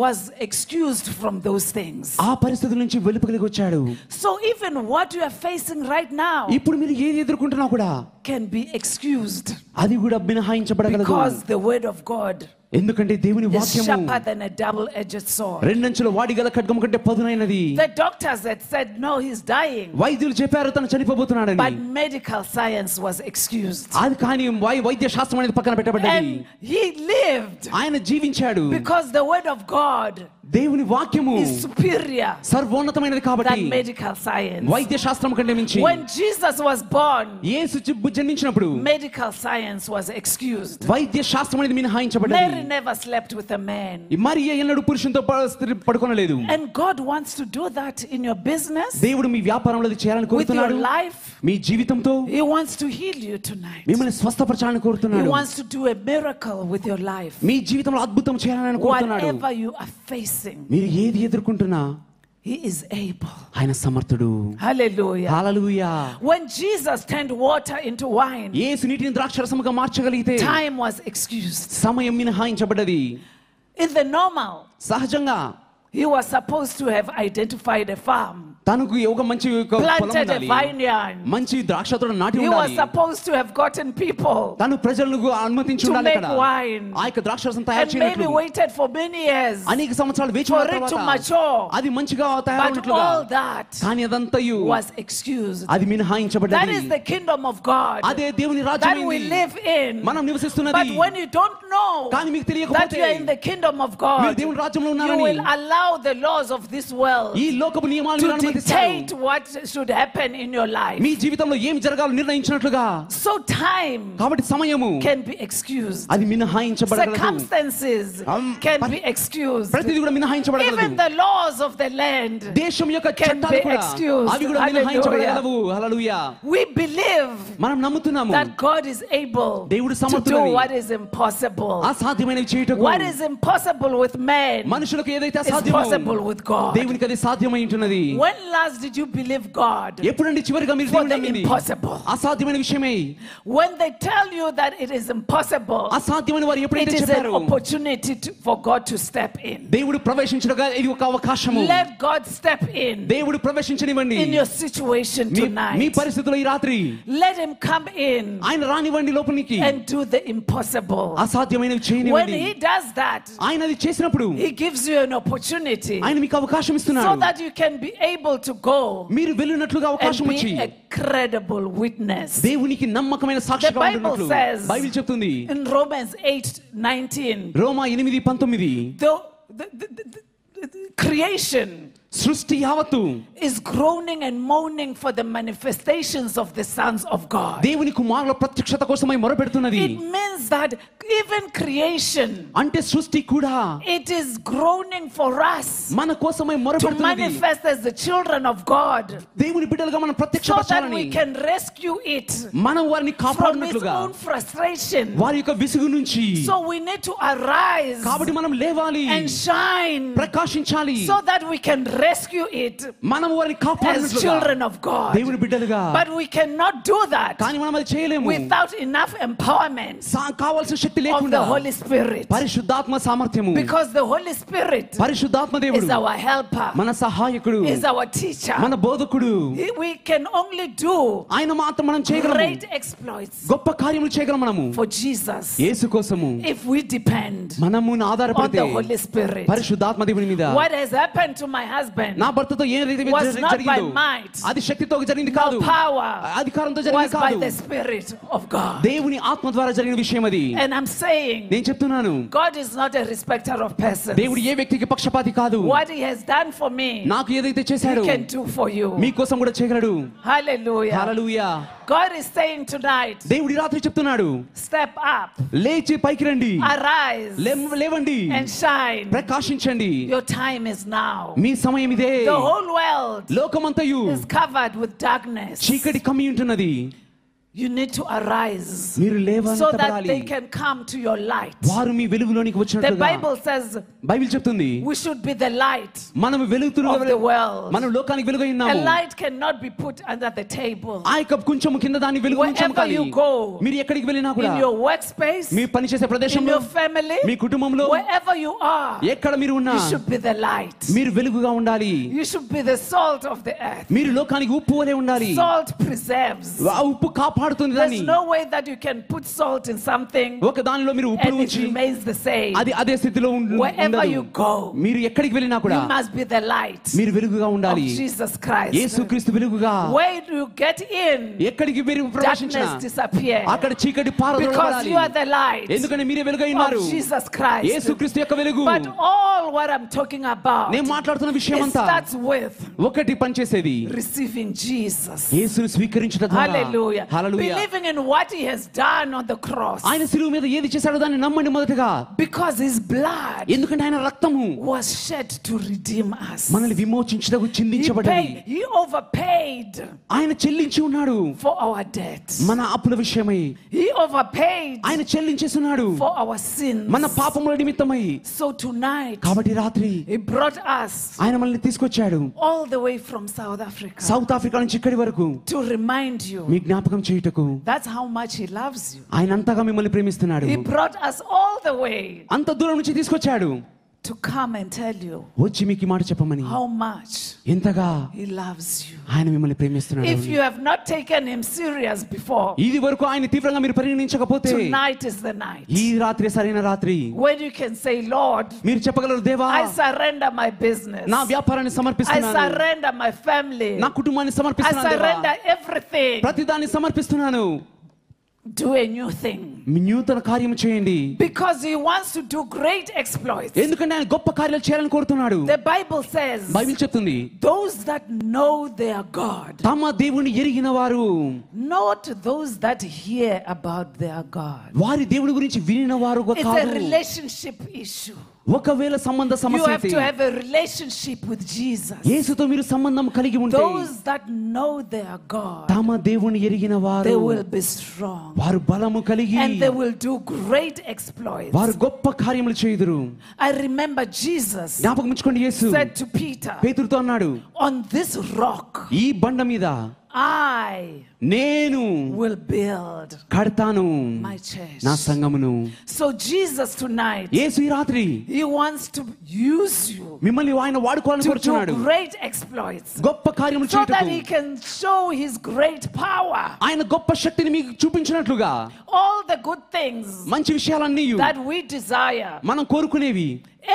was excused from those things. ఆ పరిస్థితుల నుంచి వెలుపలికి వచ్చాడు. So even what you are facing right now ఇప్పుడు మీరు ఏది ఎదుర్కొంటున్నా కూడా can be excused. అది కూడా మినహాయించబడగలదు. Because the word of God ఎందుకంటే దేవుని is వాక్యము sharper than a double-edged sword. రెండంచుల వాడిగల ఖడ్గము కంటే పదునైనది. The doctors had said no, he's dying. వైద్యులు చెప్పారు తను చనిపోబోతున్నాడని. But medical science was excused. అది కానీ వైద్య శాస్త్రం అనేది పక్కన పెట్టబడ్డది. And he lived ఆయన జీవించాడు. because the word of God దేవుని వాక్యము is superior సర్వోన్నతమైనది కాబట్టి than medical science. వైద్య శాస్త్రం కంటే మించి. When Jesus was born, యేసు జన్మించినప్పుడు medical science was excused. వైద్య శాస్త్రం అనేది మినహాయించబడ్డది. Mary never slept with a man. మరియ ఎన్నడూ పురుషునితో పడుకోనలేదు. And God wants to do that in your business, దేవుడు మీ వ్యాపారంలో అది చేయాలని with your కోరుతున్నాడు. life. మీ జీవితంతో He wants to heal you tonight. మిమ్మల్ని స్వస్థపరచాలని He కోరుతున్నాడు. wants to do a miracle with your life. మీ జీవితంలో అద్భుతం చేయాలని కోరుతున్నాడు. Whatever you are facing, మీరు ఏది ఎదుర్కొంటున్నా he is able. ఆయన సమర్థుడు. Hallelujah. Hallelujah. When Jesus turned water into wine, యేసు నీటిని ద్రాక్షరసముగా మార్చగలిగితే time was excused. సమయం మినహాయించబడ్డది. In the normal, సహజంగా he was supposed to have identified a farm, తనకు ఒక మంచి పొలం planted a ఉండాలి. vineyard. మంచి ద్రాక్ష తోట నాటి He was ఉండాలి. supposed to have gotten people తను ప్రజలకు అనుమతించి to ఉండాలి make అక్కడ. wine, ఆ యొక్క ద్రాక్షరసం తయారు and maybe చేయనట్లు waited for many years అనేక సంవత్సరాలు వేచి for ఉన్న it to తర్వాత mature. అది మంచిగా But తయారైనట్లుగా all that కానీ అదంతయు was excused. అది That మినహాయించబడ్డది. is the kingdom of God అదే దేవుని that రాజ్యం we live in. మనం నివసిస్తున్నది. But when you don't know కానీ మీకు that తెలియకపోతే you are in the kingdom of మీరు God, దేవుని రాజ్యంలో you ఉన్నారని will allow the laws of this world ఈ లోకపు నియమాలను to మీరు అనుమతిస్తారు. dictate what should happen in your life. మీ జీవితంలో ఏం జరగాలో నిర్ణయించినట్లుగా. So time కాబట్టి సమయము can be excused. అది మినహాయించబడగలదు. Circumstances can be excused. ప్రతిదీ కూడా మినహాయించబడగలదు. Even the laws of the land దేశం యొక్క can చట్టాలు be కూడా excused. అవి కూడా మినహాయించబడగలవు. హల్లెలూయా. We believe మనం నమ్ముతున్నాము that God is able దేవుడు to do సమర్థుడని. what is impossible. అసాధ్యమైనవి చేయుటకు What is impossible with man మనుషులకు ఏదైతే is అసాధ్యమో possible with God. దేవునికి అది సాధ్యమై ఉంటున్నది. When last did you believe God ఎప్పుడండి చివరిగా మీరు for దేవుని the నమ్మింది? impossible? అసాధ్యమైన విషయమే. When they tell you that it is impossible, అసాధ్యమైన వారు it ఎప్పుడైతే is an చెప్పారు opportunity for God to step in. దేవుడు ప్రవేశించడగా ఇది ఒక అవకాశము. Let God step in దేవుడు ప్రవేశించనివ్వండి. in your situation me tonight. పరిస్థితుల్లో ఈ రాత్రి Let him come in ఆయన రానివ్వండి లోపలికి. and do the impossible. అసాధ్యమైనవి When చేయనివ్వండి. he does that, ఆయన అది చేసినప్పుడు he gives you an opportunity ఆయన మీకు అవకాశం so ఇస్తున్నాడు. that you can be able to go మీరు వెళ్ళినట్లుగా అవకాశం and వచ్చి be a credible witness. దేవునికి నమ్మకమైన సాక్షిగా The Bible ఉండునట్లు says బైబిల్ చెప్తుంది. In Romans 8:19, Roma 8:19 the creation సృష్టి యావత్తు is groaning and moaning for the manifestations of the sons of God. దేవుని కుమారుల ప్రత్యక్షత కోసమై మొరపెడుతున్నది. It means that even creation, అంటే సృష్టి కూడా it is groaning for us మన కోసమై to మొరపెడుతున్నది. manifest as the children of God, దేవుని బిడ్డలుగా మనం so that ప్రత్యక్షపరచాలని we can rescue it మనం వారిని from its కాపాడినట్లుగా own frustration. వారి యొక్క విసుగు నుంచి. So we need to arise కాబట్టి మనం లేవాలి, and shine ప్రకాశించాలి, so that we can rescue it మనం వారిని as కాపాడినట్లుగా children of God. దేవుని బిడ్డలుగా. But we cannot do that కానీ మనం అది చేయలేము without enough empowerment కావాల్సిన శక్తి of లేకుండా. the Holy Spirit, పరిశుద్ధాత్మ సామర్థ్యము, because the Holy Spirit పరిశుద్ధాత్మ దేవుడు is our helper, మన సహాయకుడు, is our teacher. మన బోధకుడు. We can only do ఆయన మాత్రం మనం చేయగలము, great exploits గొప్ప కార్యములు చేయగలం మనము for Jesus యేసు కోసము. if we depend మనము on ఆధారపడితే the Holy Spirit. పరిశుద్ధాత్మ దేవుని మీద. What has happened to my husband husband నా భర్తతో ఏదైతే was not by జరిగిందో might, అది శక్తితో జరిగింది no కాదు, power, అధికారంతో was జరిగింది by కాదు, the Spirit of God. దేవుని ఆత్మ ద్వారా జరిగిన విషయం అది. And I'm saying, నేను చెప్తున్నాను, God is not a respecter of persons. దేవుడు ఏ వ్యక్తికి పక్షపాతి కాదు. What he has done for me, నాకు ఏదైతే he చేశాడో can do for you. మీకోసం కూడా చేయగలడు. Hallelujah. Hallelujah. God is saying tonight, దేవుడి రాత్రి చెప్తున్నాడు, step up, లేచి పైకి రండి, arise, లేవండి, and shine. ప్రకాశించండి. Your time is now. మీ సమయం ఇదే. The whole world లోకమంతయు is covered with darkness. చీకటి కమ్మి ఉంటున్నది. You need to arise మీరు so that లేవనెత్తబడాలి. they can come to your light. వారు మీ వెలుగులోనికి The వచ్చినట్లుగా. Bible says బైబిల్ చెప్తుంది, we should be the light మనం వెలుగుతున్న of the world. మనం లోకానికి వెలుగై A ఉన్నాము. light cannot be put under the table. ఆ యొక్క కొంచెం కింద దాని వెలుగు Wherever ఉంచాలి. you go, మీరు ఎక్కడికి వెళ్ళినా కూడా, in your workspace, మీ పని చేసే in ప్రదేశంలో, your family, మీ కుటుంబంలో, wherever you are, ఎక్కడ మీరు ఉన్నా you should be the light. మీరు వెలుగుగా ఉండాలి. You should be the salt of the earth. మీరు లోకానికి ఉప్పు వలె ఉండాలి. Salt preserves. ఆ ఉప్పు కాపాడుతుంది దాన్ని. There's no way that you can put salt in something ఒక దానిలో మీరు ఉప్పు and it ఉంచి remains the same. అది అదే స్థితిలో Wherever you go, మీరు ఎక్కడికి వెళ్ళినా కూడా you must be the light మీరు వెలుగుగా of ఉండాలి. Jesus Christ. యేసుక్రీస్తు వెలుగుగా. Where you get in, ఎక్కడికి మీరు ప్రవేశించినా darkness disappears. అక్కడ చీకటి Because పారదోలబడాలి. you are the light ఎందుకంటే మీరే వెలుగై ఉన్నారు. of Jesus Christ. యేసుక్రీస్తు యొక్క వెలుగు. But all what I'm talking about, నేను మాట్లాడుతున్న విషయం it అంతా starts with ఒకటి పనిచేసేది, receiving Jesus. యేసును స్వీకరించడం ద్వారా. Hallelujah. Hallelujah. Believing in what he has done on the cross. ఆయన శిలువ మీద ఏది చేశాడో దాన్ని నమ్మండి మొదటగా. Because his blood ఎందుకంటే ఆయన రక్తము was shed to redeem us. మనల్ని విమోచించుటకు చిందించబడింది. He overpaid ఆయన చెల్లించి ఉన్నాడు for our debt. మన అప్పుల విషయమై. He overpaid ఆయన చెల్లించేస్తున్నాడు for our sins. మన పాపముల నిమిత్తమై. So tonight, కాబట్టి రాత్రి he brought us ఆయన మనల్ని తీసుకొచ్చాడు all the way from South Africa south Africa నుంచి ఇక్కడి వరకు to remind you మీ జ్ఞాపకం చేయుటకు. that's how much he loves you. ఆయన అంతగా మిమ్మల్ని ప్రేమిస్తున్నాడు. He brought us all the way అంత దూరం నుంచి తీసుకొచ్చాడు to come and tell you వచ్చి మీకు ఈ మాట చెప్పమని. how much ఎంతగా he loves you. ఆయన మిమ్మల్ని ప్రేమిస్తున్నాడు. If you have not taken him serious before, ఇది వరకు ఆయన తీవ్రంగా మీరు పరిగణించకపోతే tonight is the night ఈ రాత్రి సరైన రాత్రి. when you can say, Lord, మీరు చెప్పగలరు, దేవా I surrender my business, నా వ్యాపారాన్ని I సమర్పిస్తున్నాను, surrender my family, నా కుటుంబాన్ని I సమర్పిస్తున్నాను, దేవా. surrender everything. ప్రతిదాన్ని సమర్పిస్తున్నాను. Do a new thing. మీ నూతన కార్యం చేయండి. Because he wants to do great exploits. ఎందుకంటే ఆయన గొప్ప కార్యాలు చేయాలని కోరుతున్నాడు. The Bible says, బైబిల్ చెప్తుంది, those that know their God, తమ దేవుని ఎరిగిన వారు, not those that hear about their God. వారి దేవుని గురించి వినిన వారు It's a కాదు. relationship issue. ఒకవేళ సంబంధ You సమస్య have అయితే, to have a relationship with Jesus. యేసుతో మీరు సంబంధం కలిగి ఉంటే, Those that know their God, తమ దేవుని ఎరిగిన వారు, they will be strong వారు బలము కలిగి, and they will do great exploits. వారు గొప్ప కార్యములు చేయుదురు. I remember Jesus జ్ఞాపకం ఉంచుకోండి, యేసు said to Peter, పేతురుతో అన్నాడు, on this rock ఈ బండ మీద I నేను will build కడతాను my church. నా సంఘమును. So Jesus tonight, యేసు ఈ రాత్రి he wants to use you మిమ్మల్ని ఆయన వాడుకోవాలని to కోరుచున్నాడు. do great exploits గొప్ప కార్యములు so that చేయుటకు, he can show his great power. ఆయన గొప్ప శక్తిని మీకు చూపించినట్లుగా, All the good things మంచి విషయాలన్నీ that we desire, మనం కోరుకునేవి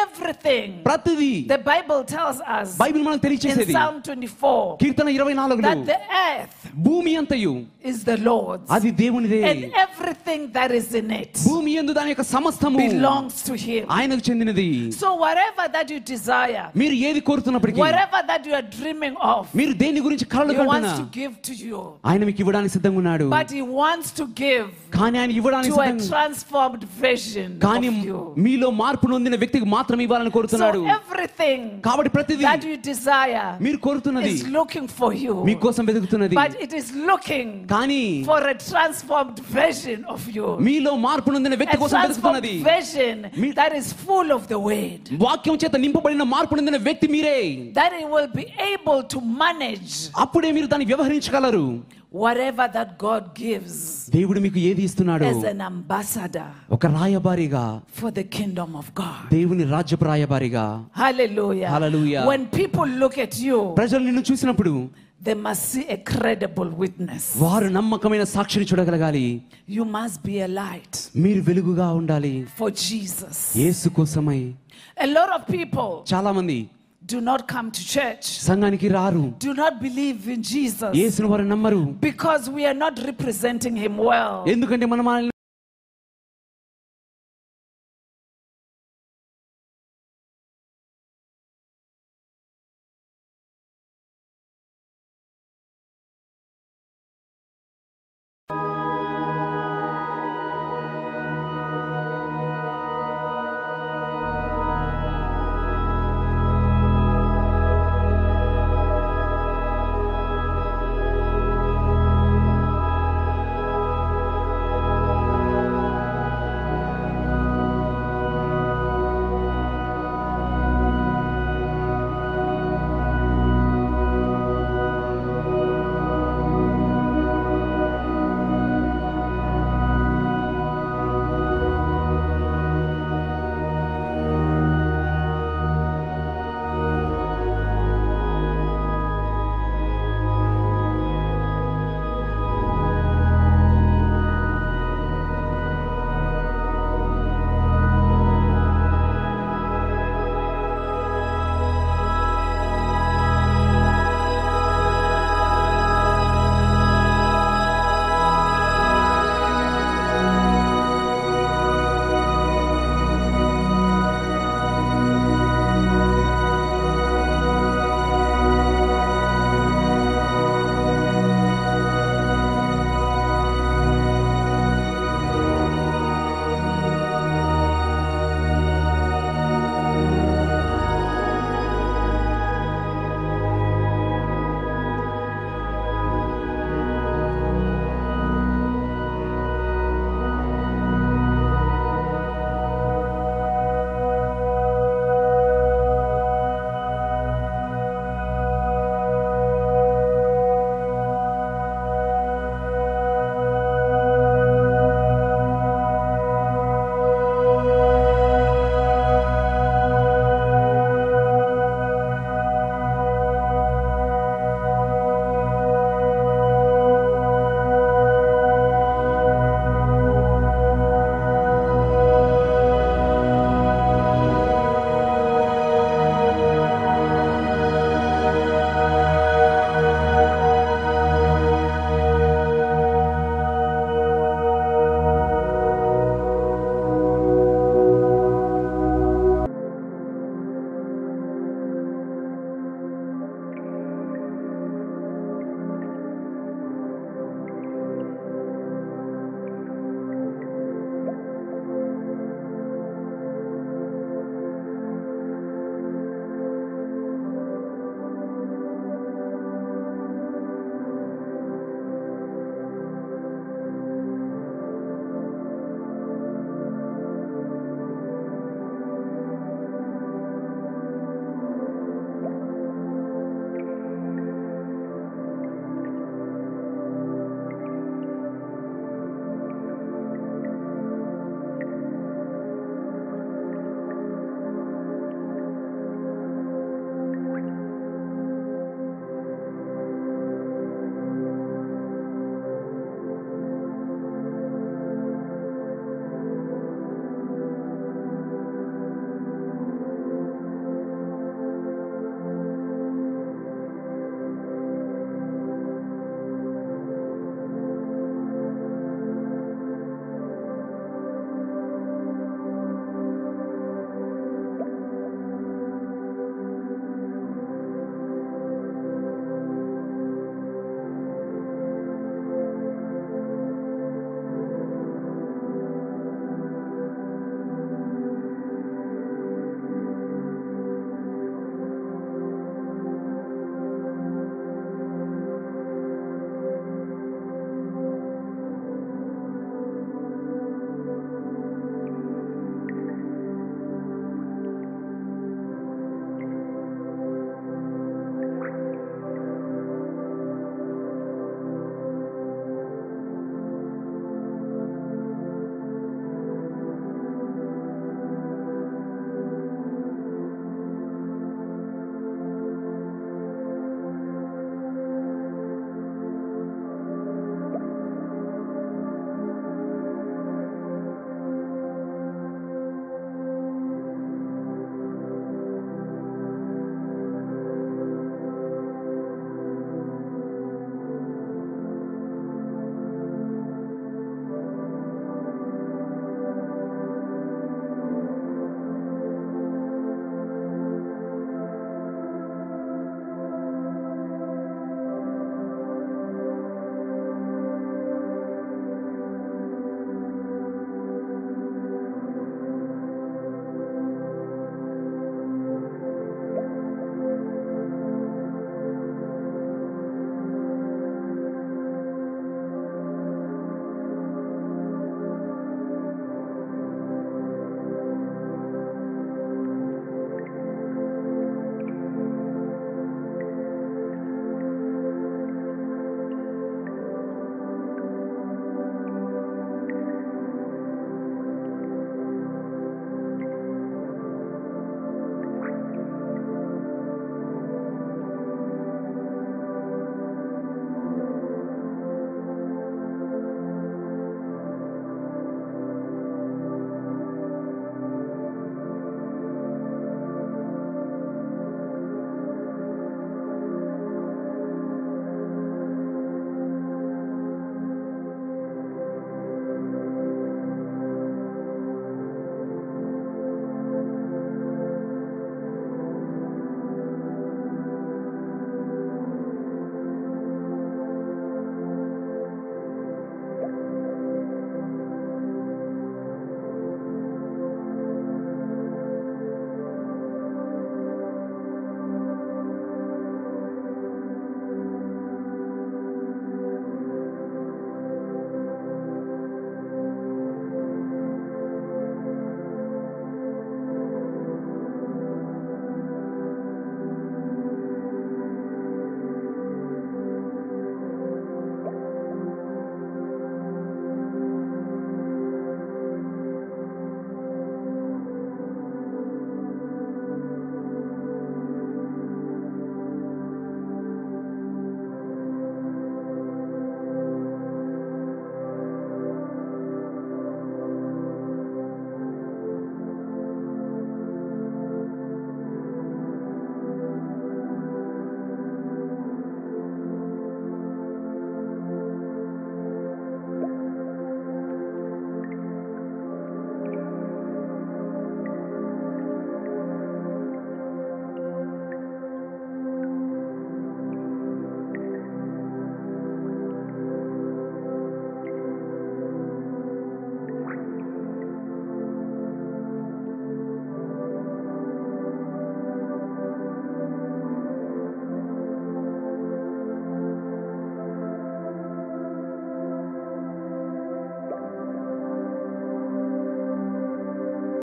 everything. ప్రతిదీ The Bible tells us Bible మనకు in తెలియచేసేది. Psalm 24 కీర్తన 24లో that the earth భూమి అంతయు is the Lord's అది దేవునిదే, and everything that is in it భూమి యందు దాని యొక్క సమస్తము belongs to him. ఆయనకు చెందినది. So whatever that you desire, మీరు ఏది కోరుతున్నప్పటికీ, whatever that you are dreaming of, మీరు దేని గురించి కలలు he కంటున్నా, wants to give to you. ఆయన మీకు ఇవ్వడానికి సిద్ధంగా ఉన్నాడు. But he wants to give కానీ ఆయన ఇవ్వడానికి to a సిద్ధంగా, transformed version కానీ of you. మీలో మార్పు నొందిన వ్యక్తికి మాత్రం ఇవ్వాలని కోరుతున్నాడు. So everything కాబట్టి ప్రతిదీ that you desire మీరు కోరుతున్నది is looking for you. మీకోసం వెతుకుతున్నది. But it is looking కానీ for a transformed version of you. మీలో మార్పు నొందిన వ్యక్తి A కోసం transformed వెతుకుతున్నది. version that is full of the word. వాక్యం చేత నింపబడిన మార్పు నొందిన వ్యక్తి మీరే. That he will be able to manage అప్పుడే మీరు దాన్ని వ్యవహరించగలరు. whatever that God gives దేవుడు మీకు ఏది ఇస్తున్నాడు, as an ambassador ఒక రాయబారిగా, for the kingdom of God. దేవుని రాజ్యపు రాయబారిగా. Hallelujah. Hallelujah. When people look at you, ప్రజలు నిన్ను చూసినప్పుడు they must see a credible witness. వారు నమ్మకమైన సాక్షిని చూడగలగాలి. You must be a light మీరు వెలుగుగా ఉండాలి for Jesus. యేసు కోసమై. A lot of people, చాలా మంది do not come to church, సంఘానికి రారు, do not believe in Jesus, యేసును వారు నమ్మరు. because we are not representing him well. ఎందుకంటే మనం